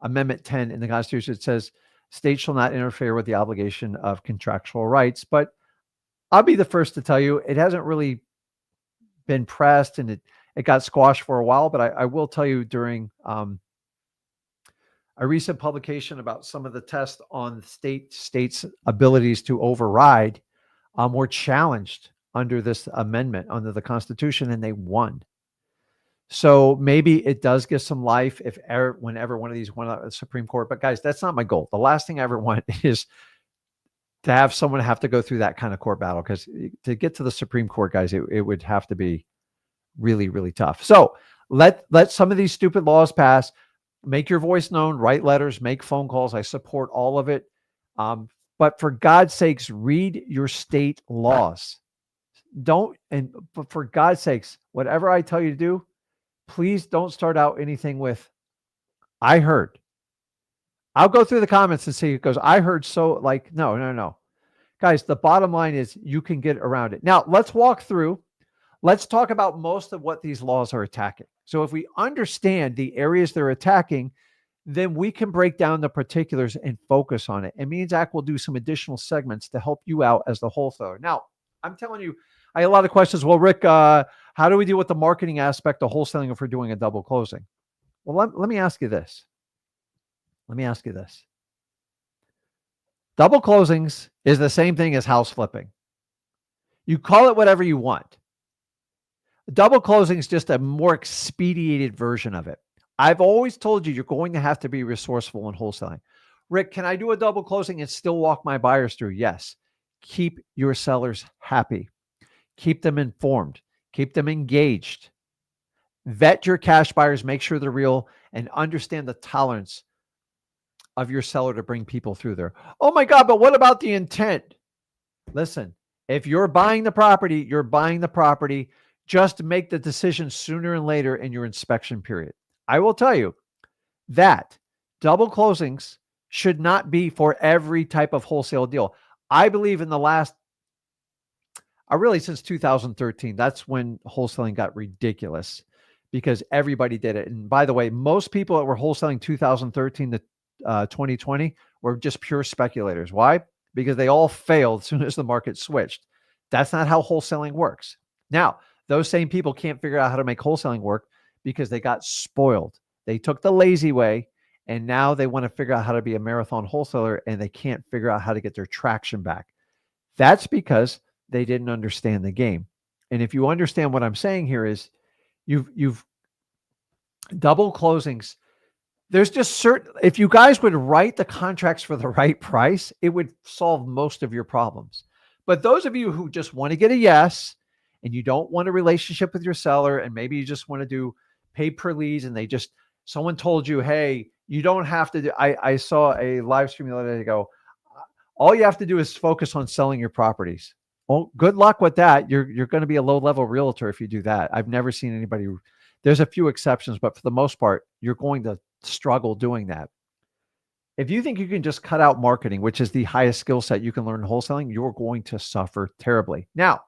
Amendment 10 in the Constitution, it says states shall not interfere with the obligation of contractual rights. But I'll be the first to tell you, it hasn't really been pressed, and it got squashed for a while. But I will tell you, during a recent publication about some of the tests on states' abilities to override were challenged under this amendment, under the Constitution, and they won. So maybe it does get some life whenever one of these went out of the Supreme Court. But guys, that's not my goal. The last thing I ever want is to have someone have to go through that kind of court battle, because to get to the Supreme Court, guys, it would have to be really, really tough. So let some of these stupid laws pass. Make your voice known, write letters, make phone calls. I support all of it. But for God's sakes, read your state laws. But for God's sakes, whatever I tell you to do, please don't start out anything with, I heard. I'll go through the comments and see, it goes, I heard. So no. Guys, the bottom line is you can get around it. Now, let's walk through. Let's talk about most of what these laws are attacking. So if we understand the areas they're attacking, then we can break down the particulars and focus on it. And me and Zach will do some additional segments to help you out as the wholesaler. Now, I'm telling you, I had a lot of questions. Well, Rick, how do we deal with the marketing aspect of wholesaling if we're doing a double closing? Well, let me ask you this. Let me ask you this. Double closings is the same thing as house flipping. You call it whatever you want. Double closing is just a more expedited version of it. I've always told you you're going to have to be resourceful in wholesaling. Rick, can I do a double closing and still walk my buyers through? Yes. Keep your sellers happy. Keep them informed. Keep them engaged. Vet your cash buyers, make sure they're real, and understand the tolerance of your seller to bring people through there. Oh my God, but what about the intent? Listen, if you're buying the property, you're buying the property. Just make the decision sooner and later in your inspection period. I will tell you that double closings should not be for every type of wholesale deal. I believe in the last, really since 2013, that's when wholesaling got ridiculous because everybody did it. And by the way, most people that were wholesaling 2013 to 2020 were just pure speculators. Why? Because they all failed as soon as the market switched. That's not how wholesaling works. Now, those same people can't figure out how to make wholesaling work because they got spoiled. They took the lazy way, and now they want to figure out how to be a marathon wholesaler, and they can't figure out how to get their traction back. That's because they didn't understand the game. And if you understand what I'm saying here is you've double closings. There's just certain, if you guys would write the contracts for the right price, it would solve most of your problems. But those of you who just want to get a yes, and you don't want a relationship with your seller, and maybe you just want to do pay per leads, and someone told you, hey, you don't have to do, I saw a live stream the other day go, all you have to do is focus on selling your properties. Well, good luck with that. You're going to be a low-level realtor if you do that. I've never seen anybody, there's a few exceptions, but for the most part, you're going to struggle doing that. If you think you can just cut out marketing, which is the highest skill set you can learn in wholesaling, you're going to suffer terribly. Now,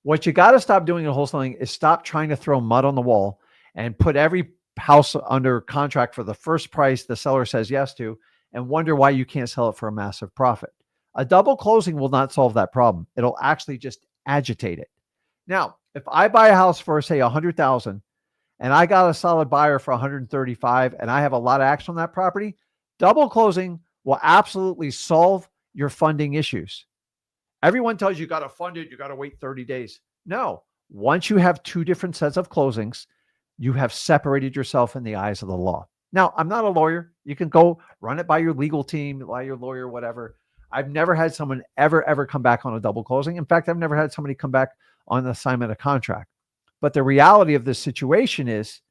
what you got to stop doing in wholesaling is stop trying to throw mud on the wall and put every house under contract for the first price the seller says yes to and wonder why you can't sell it for a massive profit. A double closing will not solve that problem. It'll actually just agitate it. Now, if I buy a house for, say, $100,000 and I got a solid buyer for $135,000 and I have a lot of action on that property, double closing will absolutely solve your funding issues. Everyone tells you got to fund it, you got to wait 30 days. No, once you have two different sets of closings, you have separated yourself in the eyes of the law. Now, I'm not a lawyer. You can go run it by your legal team, by your lawyer, whatever. I've never had someone ever come back on a double closing. In fact, I've never had somebody come back on the assignment of contract. But the reality of this situation is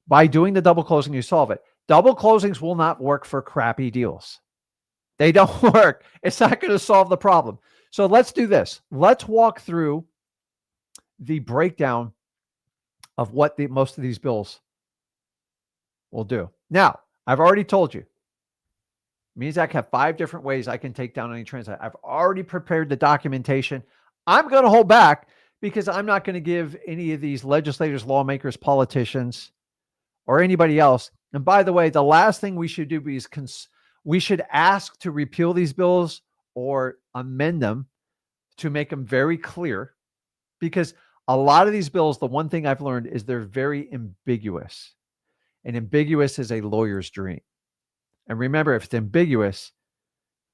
by doing the double closing, you solve it. Double closings will not work for crappy deals. They don't work. It's not going to solve the problem. So let's do this. Let's walk through the breakdown of what most of these bills will do. Now, I've already told you, me and Zach have 5 different ways I can take down any transaction. I've already prepared the documentation. I'm going to hold back because I'm not going to give any of these legislators, lawmakers, politicians, or anybody else. And by the way, the last thing we should do is we should ask to repeal these bills or amend them to make them very clear, because a lot of these bills, the one thing I've learned is they're very ambiguous, and ambiguous is a lawyer's dream. And remember, if it's ambiguous,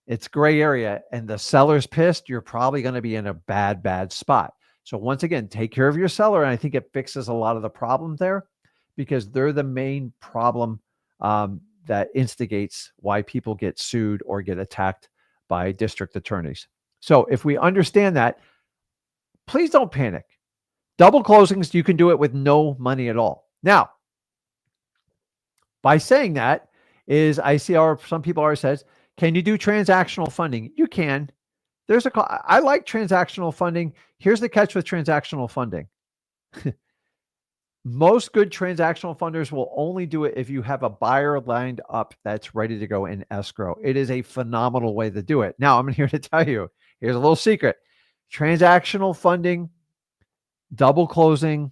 it's gray area and the seller's pissed, you're probably going to be in a bad spot. So once again, take care of your seller. And I think it fixes a lot of the problem there because they're the main problem that instigates why people get sued or get attacked by district attorneys. So if we understand that, please don't panic. Double closings, you can do it with no money at all. Now, by saying that is, I see some people already says, can you do transactional funding? You can. I like transactional funding. Here's the catch with transactional funding. Most good transactional funders will only do it if you have a buyer lined up that's ready to go in escrow. It is a phenomenal way to do it. Now, I'm here to tell you, here's a little secret. Transactional funding, double closing,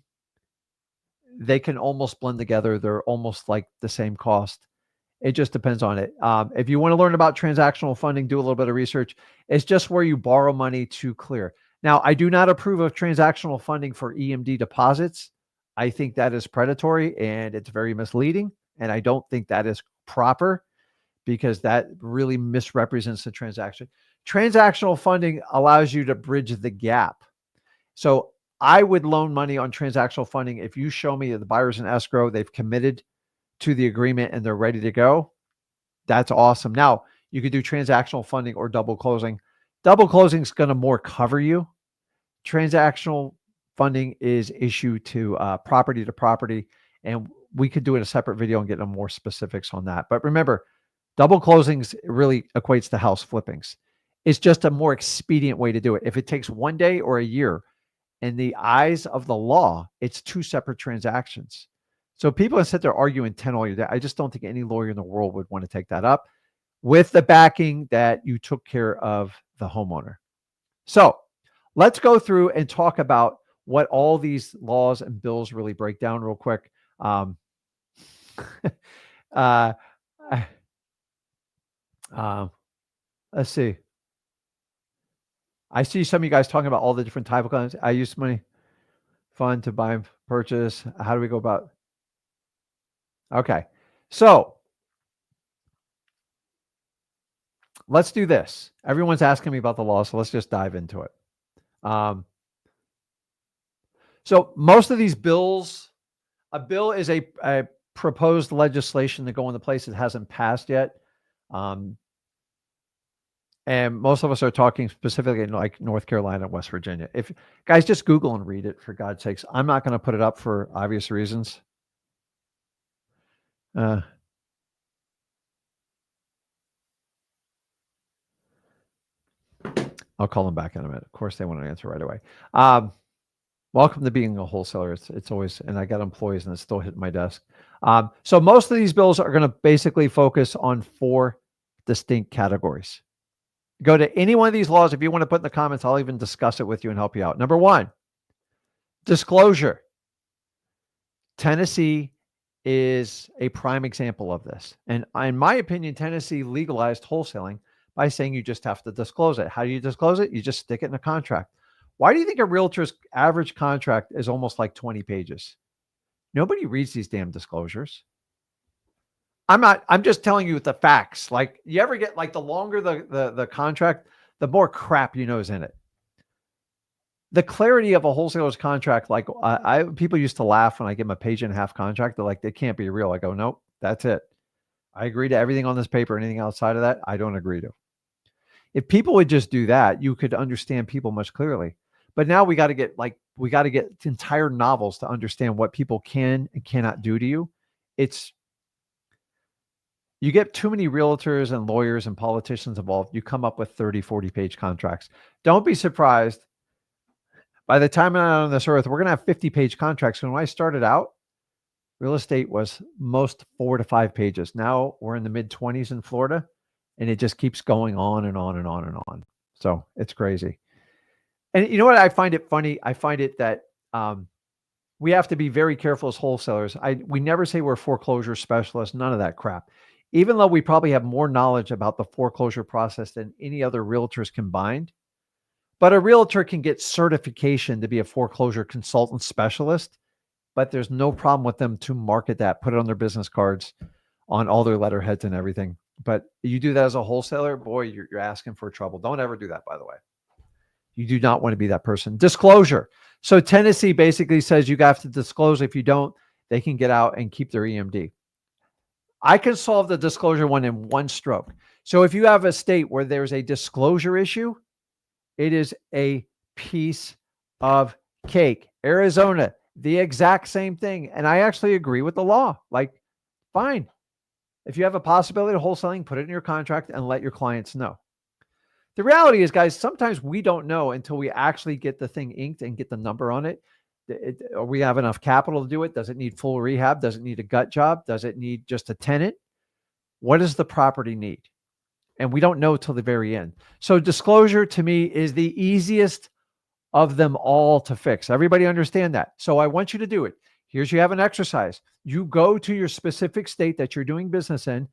they can almost blend together. They're almost like the same cost. It just depends on it. If you want to learn about transactional funding, do a little bit of research. It's just where you borrow money to clear. Now, I do not approve of transactional funding for EMD deposits. I think that is predatory and it's very misleading. And I don't think that is proper because that really misrepresents the transaction. Transactional funding allows you to bridge the gap. So I would loan money on transactional funding if you show me that the buyer's in escrow, they've committed to the agreement and they're ready to go. That's awesome. Now, you could do transactional funding or double closing. Double closing is going to more cover you. Transactional funding is issued to property, and we could do it a separate video and get into more specifics on that. But remember, double closings really equates to house flippings. It's just a more expedient way to do it. If it takes 1 day or a year, in the eyes of the law, it's 2 separate transactions. So people can sit there arguing 10 all year. I just don't think any lawyer in the world would want to take that up with the backing that you took care of the homeowner. So let's go through and talk about what all these laws and bills really break down real quick. Let's see. I see some of you guys talking about all the different type of claims. I use money fund to buy and purchase. How do we go about? Okay. So let's do this. Everyone's asking me about the law, so let's just dive into it. So most of these bills, a bill is a proposed legislation to go into place that hasn't passed yet. And most of us are talking specifically in like North Carolina and West Virginia. If guys, just Google and read it for God's sakes. I'm not going to put it up for obvious reasons. I'll call them back in a minute. Of course, they want to answer right away. Welcome to being a wholesaler. It's always, and I got employees and it's still hitting my desk. So most of these bills are going to basically focus on 4 distinct categories. Go to any one of these laws. If you want to put in the comments, I'll even discuss it with you and help you out. Number 1, disclosure. Tennessee is a prime example of this. And in my opinion, Tennessee legalized wholesaling by saying you just have to disclose it. How do you disclose it? You just stick it in a contract. Why do you think a realtor's average contract is almost like 20 pages? Nobody reads these damn disclosures. I'm just telling you the facts. Like, you ever get like the longer the contract, the more crap you know is in it. The clarity of a wholesaler's contract, like people used to laugh when I give them a 1.5-page contract. They're like, they can't be real. I go, nope, that's it. I agree to everything on this paper. Anything outside of that, I don't agree to. If people would just do that, you could understand people much clearly. But now we got to get entire novels to understand what people can and cannot do to you. You get too many realtors and lawyers and politicians involved, you come up with 30, 40-page contracts. Don't be surprised. By the time I'm on this earth, we're going to have 50-page contracts. When I started out, real estate was most 4 to 5 pages. Now we're in the mid-20s in Florida, and it just keeps going on and on and on and on. So it's crazy. And you know what? I find it funny. I find it that we have to be very careful as wholesalers. We never say we're foreclosure specialists, none of that crap. Even though we probably have more knowledge about the foreclosure process than any other realtors combined. But a realtor can get certification to be a foreclosure consultant specialist, but there's no problem with them to market that, put it on their business cards, on all their letterheads and everything. But you do that as a wholesaler, boy, you're asking for trouble. Don't ever do that, by the way. You do not want to be that person. Disclosure. So Tennessee basically says you have to disclose. If you don't, they can get out and keep their EMD. I can solve the disclosure one in one stroke. So if you have a state where there's a disclosure issue, it is a piece of cake. Arizona, the exact same thing. And I actually agree with the law. Like, fine. If you have a possibility of wholesaling, put it in your contract and let your clients know. The reality is, guys, sometimes we don't know until we actually get the thing inked and get the number on it. We have enough capital to do it? Does it need full rehab? Does it need a gut job? Does it need just a tenant? What does the property need? And we don't know till the very end. So disclosure to me is the easiest of them all to fix. Everybody understand that. So I want you to do it. You have an exercise. You go to your specific state that you're doing business in,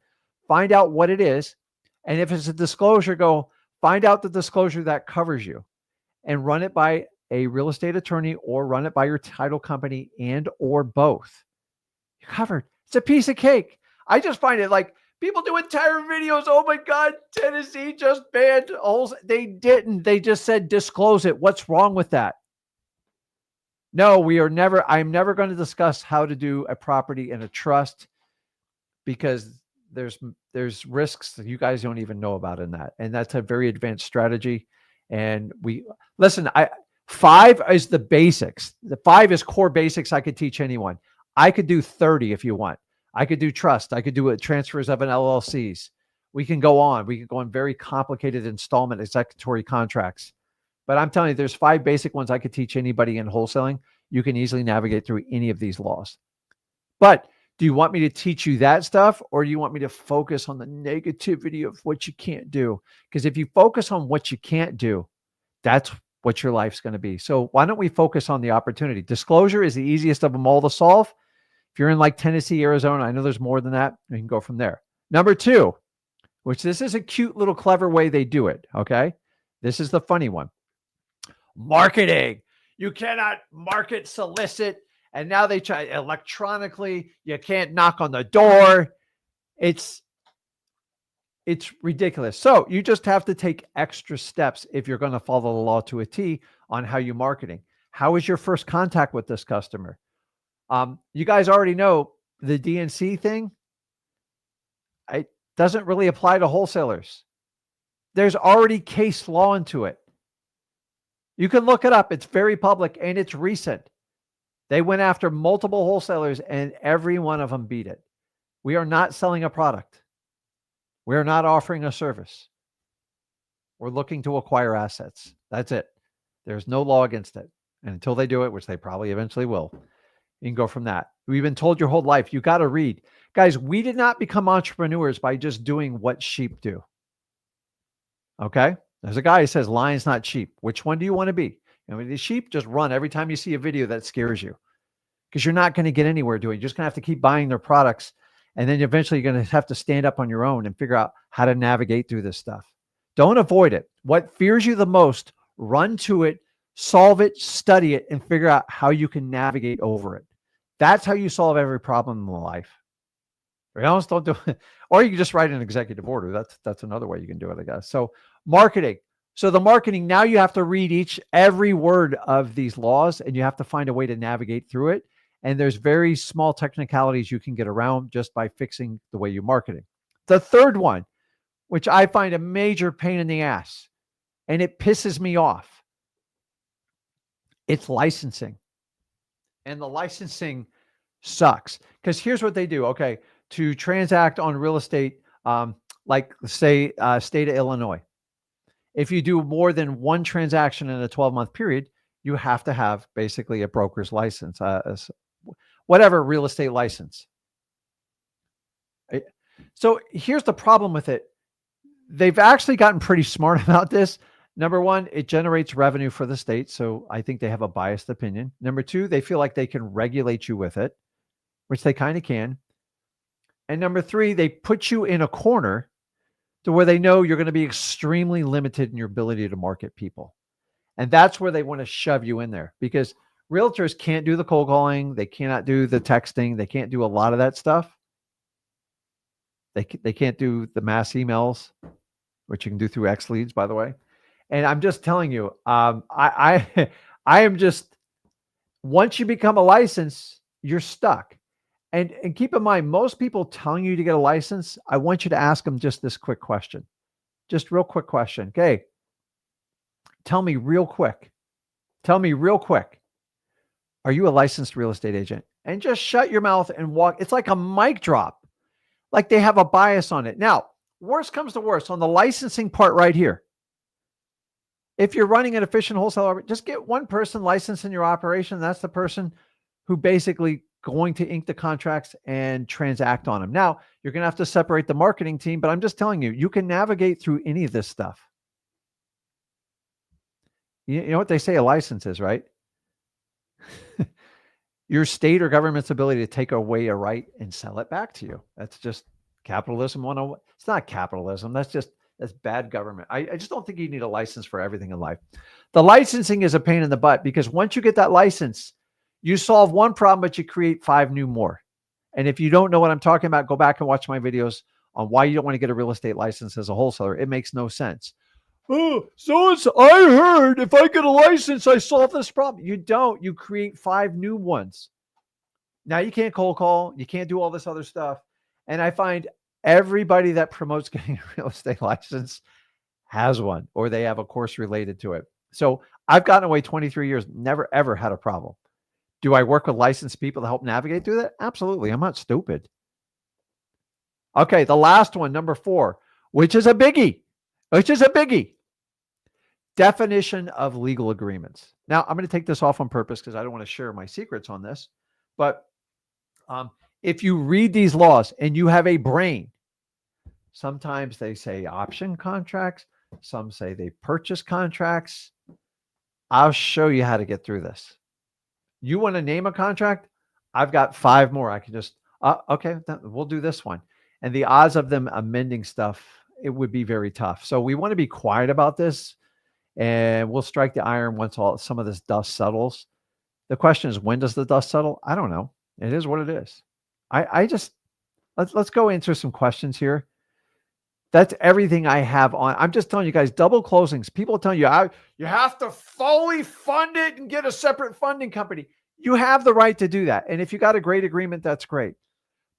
find out what it is. And if it's a disclosure, go find out the disclosure that covers you and run it by a real estate attorney or run it by your title company and or both. You're covered. It's a piece of cake. I just find it like people do entire videos. Oh my God, Tennessee just banned holes. They didn't. They just said disclose it. What's wrong with that? No, I'm never going to discuss how to do a property in a trust because there's risks that you guys don't even know about in that. And that's a very advanced strategy. And listen, 5 is the basics. The 5 is core basics I could teach anyone. I could do 30 if you want. I could do trust. I could do transfers of an LLCs. We can go on. We can go on very complicated installment executory contracts. But I'm telling you, there's 5 basic ones I could teach anybody in wholesaling. You can easily navigate through any of these laws. But do you want me to teach you that stuff, or do you want me to focus on the negativity of what you can't do? Because if you focus on what you can't do, that's what your life's going to be. So why don't we focus on the opportunity? Disclosure is the easiest of them all to solve. If you're in like Tennessee, Arizona, I know there's more than that. We can go from there. Number 2, which this is a cute little clever way they do it. Okay. This is the funny one. Marketing. You cannot market, solicit. And now they try electronically. You can't knock on the door. It's ridiculous. So you just have to take extra steps if you're going to follow the law to a T on how you're marketing. How is your first contact with this customer? You guys already know the DNC thing. It doesn't really apply to wholesalers. There's already case law into it. You can look it up. It's very public and it's recent. They went after multiple wholesalers and every one of them beat it. We are not selling a product. We are not offering a service. We're looking to acquire assets. That's it. There's no law against it. And until they do it, which they probably eventually will, you can go from that. We've been told your whole life, you got to read. Guys, we did not become entrepreneurs by just doing what sheep do. Okay? There's a guy who says, lion's not sheep. Which one do you want to be? I mean, the sheep just run every time you see a video that scares you because you're not going to get anywhere doing it. You're just going to have to keep buying their products. And then eventually you're going to have to stand up on your own and figure out how to navigate through this stuff. Don't avoid it. What fears you the most, run to it, solve it, study it, and figure out how you can navigate over it. That's how you solve every problem in life. Or else don't do it. Or you can just write an executive order. That's another way you can do it, I guess. So marketing. So the marketing, now you have to read every word of these laws and you have to find a way to navigate through it. And there's very small technicalities you can get around just by fixing the way you're marketing. The third one, which I find a major pain in the ass, and it pisses me off, it's licensing. And the licensing sucks because here's what they do. Okay. To transact on real estate, like say, state of Illinois, if you do more than one transaction in a 12-month period, you have to have basically a broker's license, whatever real estate license. So here's the problem with it. They've actually gotten pretty smart about this. Number 1, it generates revenue for the state. So I think they have a biased opinion. Number 2, they feel like they can regulate you with it, which they kind of can. And number 3, they put you in a corner to where they know you're going to be extremely limited in your ability to market people. And that's where they want to shove you in there because realtors can't do the cold calling. They cannot do the texting. They can't do a lot of that stuff. They can't do the mass emails, which you can do through X Leads, by the way. And I'm just telling you, I am just, once you become a license, you're stuck. And keep in mind, most people telling you to get a license, I want you to ask them just this quick question. Just real quick question. Okay. Tell me real quick. Are you a licensed real estate agent? And just shut your mouth and walk. It's like a mic drop. Like they have a bias on it. Now, worst comes to worst on the licensing part right here. If you're running an efficient wholesaler, just get one person licensed in your operation. That's the person who basically going to ink the contracts and transact on them. Now, you're going to have to separate the marketing team, but I'm just telling you, you can navigate through any of this stuff. You know what they say a license is, right? Your state or government's ability to take away a right and sell it back to you. That's just capitalism 101. It's not capitalism. That's bad government. I just don't think you need a license for everything in life. The licensing is a pain in the butt because once you get that license, you solve one problem, but you create 5 new more. And if you don't know what I'm talking about, go back and watch my videos on why you don't want to get a real estate license as a wholesaler. It makes no sense. Oh, I heard if I get a license, I solve this problem. You don't. You create 5 new ones. Now you can't cold call. You can't do all this other stuff. And I find everybody that promotes getting a real estate license has one, or they have a course related to it. So I've gotten away 23 years, never, ever had a problem. Do I work with licensed people to help navigate through that? Absolutely. I'm not stupid. Okay. The last one, number 4, which is a biggie. Definition of legal agreements. Now, I'm going to take this off on purpose because I don't want to share my secrets on this. But if you read these laws and you have a brain, sometimes they say option contracts. Some say they purchase contracts. I'll show you how to get through this. You want to name a contract? I've got 5 more. I can just, okay, we'll do this one. And the odds of them amending stuff, it would be very tough. So we want to be quiet about this. And we'll strike the iron once some of this dust settles. The question is, when does the dust settle? I don't know. It is what it is. Let's go into some questions here. That's everything I have on. I'm just telling you guys, double closings. People are telling you, you have to fully fund it and get a separate funding company. You have the right to do that. And if you got a great agreement, that's great.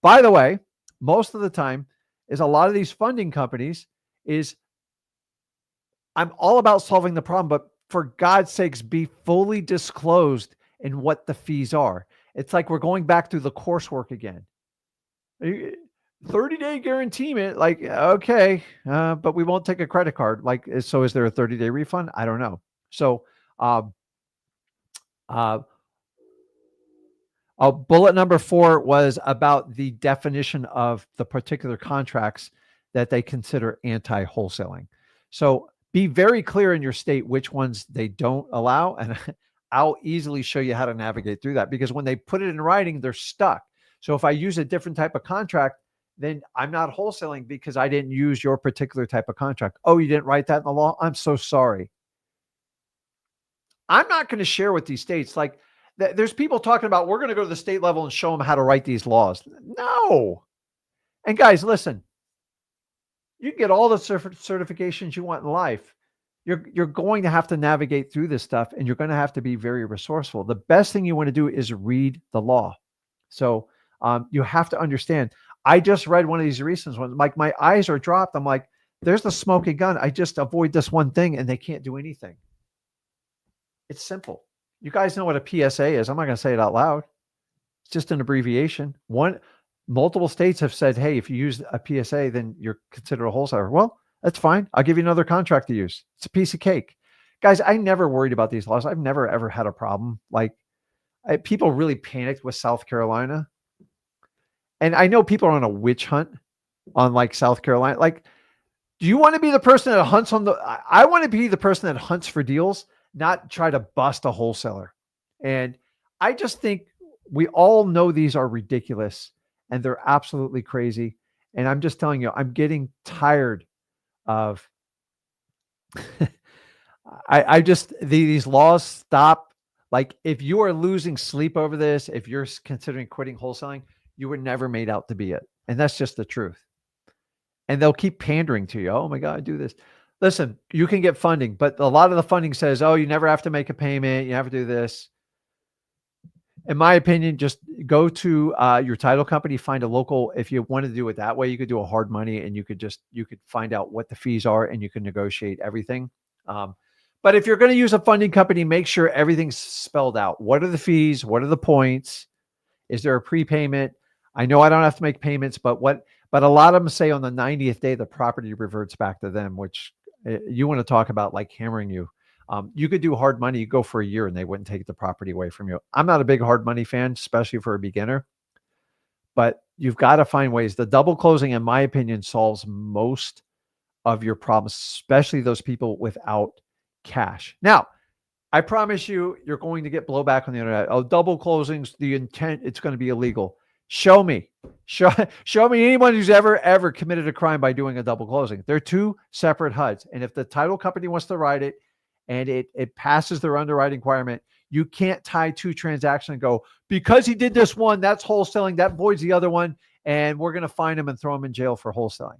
By the way, most of the time is a lot of these funding companies is, I'm all about solving the problem, but for God's sakes, be fully disclosed in what the fees are. It's like we're going back through the coursework again. 30-day guarantee, man. Like, okay, but we won't take a credit card. Like, so is there a 30-day refund? I don't know. So, bullet number 4 was about the definition of the particular contracts that they consider anti-wholesaling. So be very clear in your state which ones they don't allow. And I'll easily show you how to navigate through that, because when they put it in writing, they're stuck. So if I use a different type of contract, then I'm not wholesaling because I didn't use your particular type of contract. Oh, you didn't write that in the law? I'm so sorry. I'm not going to share with these states. Like, there's people talking about, we're going to go to the state level and show them how to write these laws. No. And guys, listen, you can get all the certifications you want in life. You're going to have to navigate through this stuff, and you're going to have to be very resourceful. The best thing you want to do is read the law. So you have to understand. I just read one of these recent ones. Like, my eyes are dropped. I'm like, there's the smoking gun. I just avoid this one thing and they can't do anything. It's simple. You guys know what a PSA is. I'm not going to say it out loud. It's just an abbreviation. Multiple states have said, hey, if you use a PSA, then you're considered a wholesaler. Well, that's fine. I'll give you another contract to use. It's a piece of cake. Guys, I never worried about these laws. I've never, ever had a problem. Like, people really panicked with South Carolina. And I know people are on a witch hunt on, like, South Carolina. Like, do you want to be the person that hunts on I want to be the person that hunts for deals, not try to bust a wholesaler. And I just think we all know these are ridiculous and they're absolutely crazy. And I'm just telling you, I'm getting tired of, these laws stop. Like, if you are losing sleep over this, if you're considering quitting wholesaling, you were never made out to be it. And that's just the truth. And they'll keep pandering to you. Oh my God, do this. Listen, you can get funding, but a lot of the funding says, oh, you never have to make a payment. You never do this. In my opinion, just go to your title company, find a local. If you want to do it that way, you could do a hard money and you could find out what the fees are and you can negotiate everything. But if you're going to use a funding company, make sure everything's spelled out. What are the fees? What are the points? Is there a prepayment? I know I don't have to make payments, but a lot of them say on the 90th day, the property reverts back to them, which you want to talk about like hammering you. You could do hard money, you go for a year and they wouldn't take the property away from you. I'm not a big hard money fan, especially for a beginner, but you've got to find ways. The double closing, in my opinion, solves most of your problems, especially those people without cash. Now, I promise you, you're going to get blowback on the internet. Oh, double closings, the intent, it's going to be illegal. Show me. Show me anyone who's ever committed a crime by doing a double closing. They're two separate HUDs. And if the title company wants to write it and it passes their underwriting requirement, you can't tie two transactions and go, because he did this one, that's wholesaling, that voids the other one, and we're going to fine him and throw him in jail for wholesaling.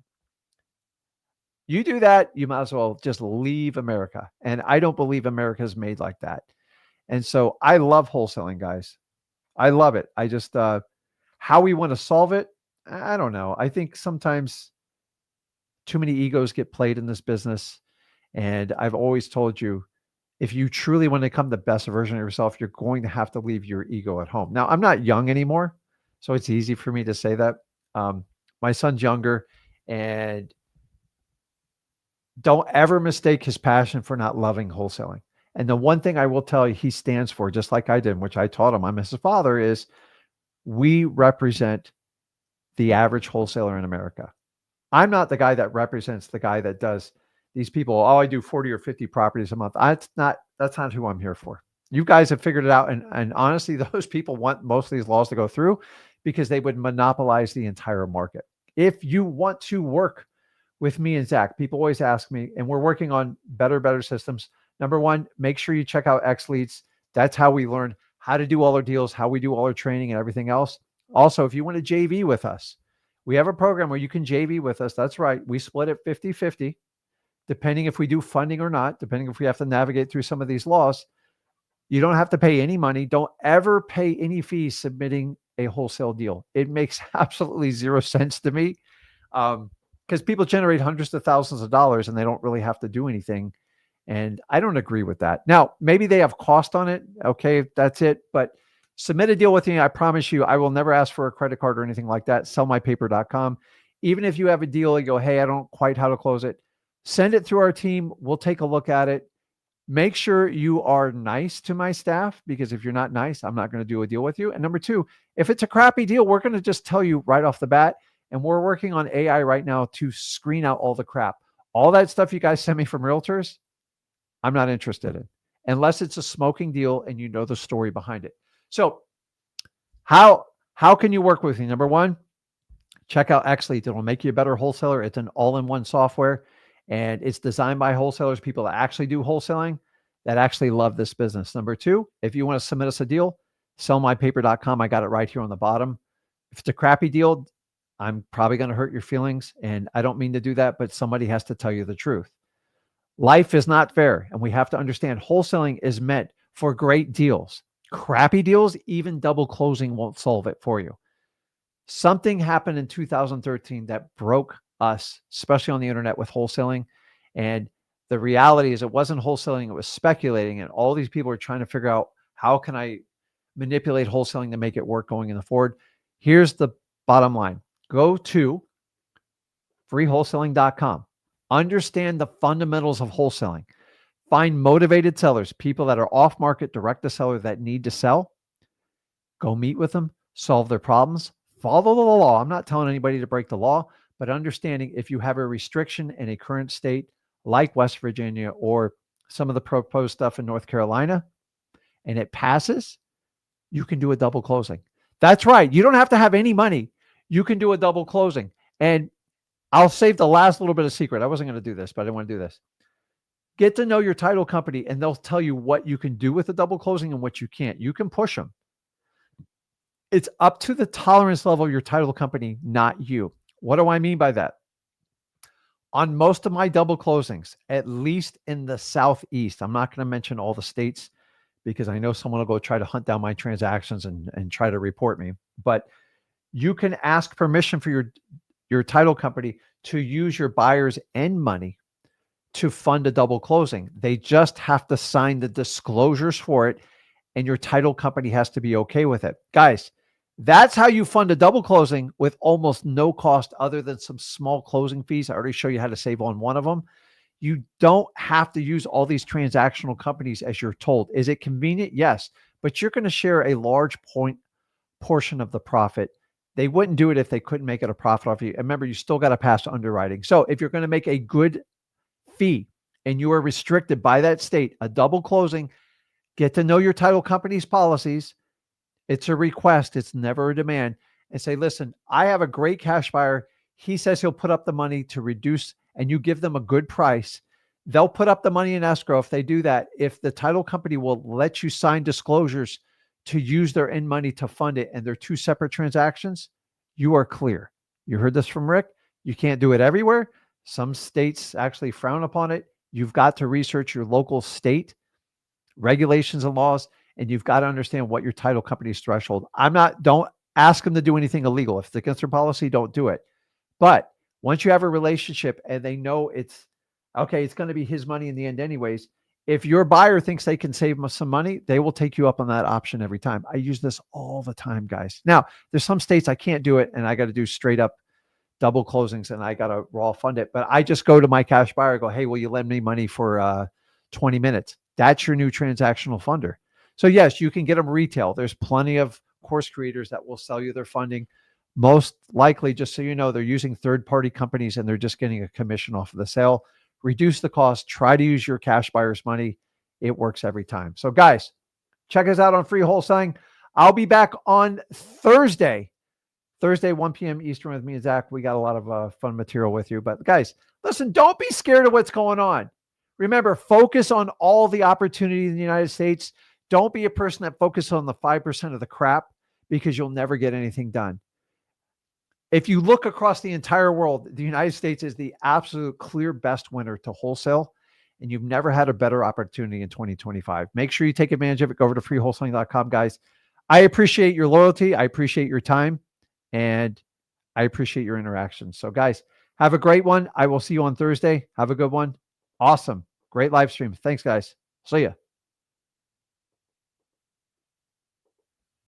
You do that, you might as well just leave America. And I don't believe America is made like that. And so I love wholesaling, guys. I love it. I just, how we want to solve it, I don't know. I think sometimes too many egos get played in this business. And I've always told you, if you truly want to become the best version of yourself, you're going to have to leave your ego at home. Now, I'm not young anymore, so it's easy for me to say that. My son's younger, and don't ever mistake his passion for not loving wholesaling. And the one thing I will tell you he stands for, just like I did, which I taught him, I'm his father, is we represent the average wholesaler in America. I'm not the guy that represents the guy that does these people. Oh, I do 40 or 50 properties a month. That's not who I'm here for. You guys have figured it out. And honestly, those people want most of these laws to go through because they would monopolize the entire market. If you want to work with me and Zach, people always ask me, and we're working on better systems. Number one, make sure you check out X Leads. That's how we learn how to do all our deals, how we do all our training and everything else. Also, if you want to JV with us, we have a program where you can JV with us. That's right. We split it 50-50, depending if we do funding or not, depending if we have to navigate through some of these laws. You don't have to pay any money. Don't ever pay any fees submitting a wholesale deal. It makes absolutely zero sense to me. Because people generate hundreds of thousands of dollars and they don't really have to do anything. And I don't agree with that. Now, maybe they have cost on it. Okay, that's it. But submit a deal with me. I promise you, I will never ask for a credit card or anything like that. Sellmypaper.com. Even if you have a deal, you go, hey, I don't quite how to close it. Send it through our team. We'll take a look at it. Make sure you are nice to my staff, because if you're not nice, I'm not going to do a deal with you. And number two, if it's a crappy deal, we're going to just tell you right off the bat. And we're working on AI right now to screen out all the crap. All that stuff you guys send me from realtors, I'm not interested in, unless it's a smoking deal and you know the story behind it. So how can you work with me? Number one, check out X Leads. It'll make you a better wholesaler. It's an all-in-one software, and it's designed by wholesalers, people that actually do wholesaling, that actually love this business. Number two, if you want to submit us a deal, sellmypaper.com. I got it right here on the bottom. If it's a crappy deal, I'm probably going to hurt your feelings, and I don't mean to do that, but somebody has to tell you the truth. Life is not fair, and we have to understand wholesaling is meant for great deals. Crappy deals, even double closing won't solve it for you. Something happened in 2013 that broke us, especially on the internet with wholesaling. And the reality is it wasn't wholesaling, it was speculating. And all these people are trying to figure out, how can I manipulate wholesaling to make it work going in the forward? Here's the bottom line. Go to freewholesaling.com. Understand the fundamentals of wholesaling. Find motivated sellers, people that are off market, direct to seller that need to sell. Go meet with them, solve their problems, follow the law. I'm not telling anybody to break the law, but understanding if you have a restriction in a current state like West Virginia or some of the proposed stuff in North Carolina, and it passes, you can do a double closing. That's right. You don't have to have any money. You can do a double closing. And I'll save the last little bit of secret. I wasn't going to do this, but I didn't want to do this. Get to know your title company, and they'll tell you what you can do with a double closing and what you can't. You can push them. It's up to the tolerance level of your title company, not you. What do I mean by that? On most of my double closings, at least in the Southeast, I'm not going to mention all the states because I know someone will go try to hunt down my transactions and try to report me. But you can ask permission for your title company to use your buyer's end money to fund a double closing. They just have to sign the disclosures for it, and your title company has to be okay with it. Guys, that's how you fund a double closing with almost no cost other than some small closing fees. I already showed you how to save on one of them. You don't have to use all these transactional companies as you're told. Is it convenient? Yes, but you're going to share a large portion of the profit. They wouldn't do it if they couldn't make it a profit off you. And remember, you still got to pass underwriting. So if you're going to make a good fee and you are restricted by that state, a double closing, get to know your title company's policies. It's a request. It's never a demand. And say, listen, I have a great cash buyer. He says he'll put up the money to reduce, and you give them a good price. They'll put up the money in escrow. If they do that, if the title company will let you sign disclosures to use their end money to fund it, and they're two separate transactions, you are clear. You heard this from Rick. You can't do it everywhere. Some states actually frown upon it. You've got to research your local state regulations and laws, and you've got to understand what your title company's threshold. Don't ask them to do anything illegal. If it's against their policy, don't do it. But once you have a relationship and they know it's okay, it's going to be his money in the end anyways. If your buyer thinks they can save some money, they will take you up on that option every time. I use this all the time, guys. Now, there's some states I can't do it, and I got to do straight up double closings, and I got to raw fund it. But I just go to my cash buyer, go, hey, will you lend me money for 20 minutes? That's your new transactional funder. So yes, you can get them retail. There's plenty of course creators that will sell you their funding. Most likely, just so you know, they're using third-party companies and they're just getting a commission off of the sale. Reduce the cost. Try to use your cash buyer's money. It works every time. So guys, check us out on Free Wholesaling. I'll be back on Thursday, 1 p.m. Eastern with me and Zach. We got a lot of fun material with you. But guys, listen, don't be scared of what's going on. Remember, focus on all the opportunity in the United States. Don't be a person that focuses on the 5% of the crap, because you'll never get anything done. If you look across the entire world, the United States is the absolute clear best winner to wholesale, and you've never had a better opportunity in 2025. Make sure you take advantage of it. Go over to freewholesaling.com, guys. I appreciate your loyalty. I appreciate your time, and I appreciate your interaction. So guys, have a great one. I will see you on Thursday. Have a good one. Awesome. Great live stream. Thanks, guys. See ya.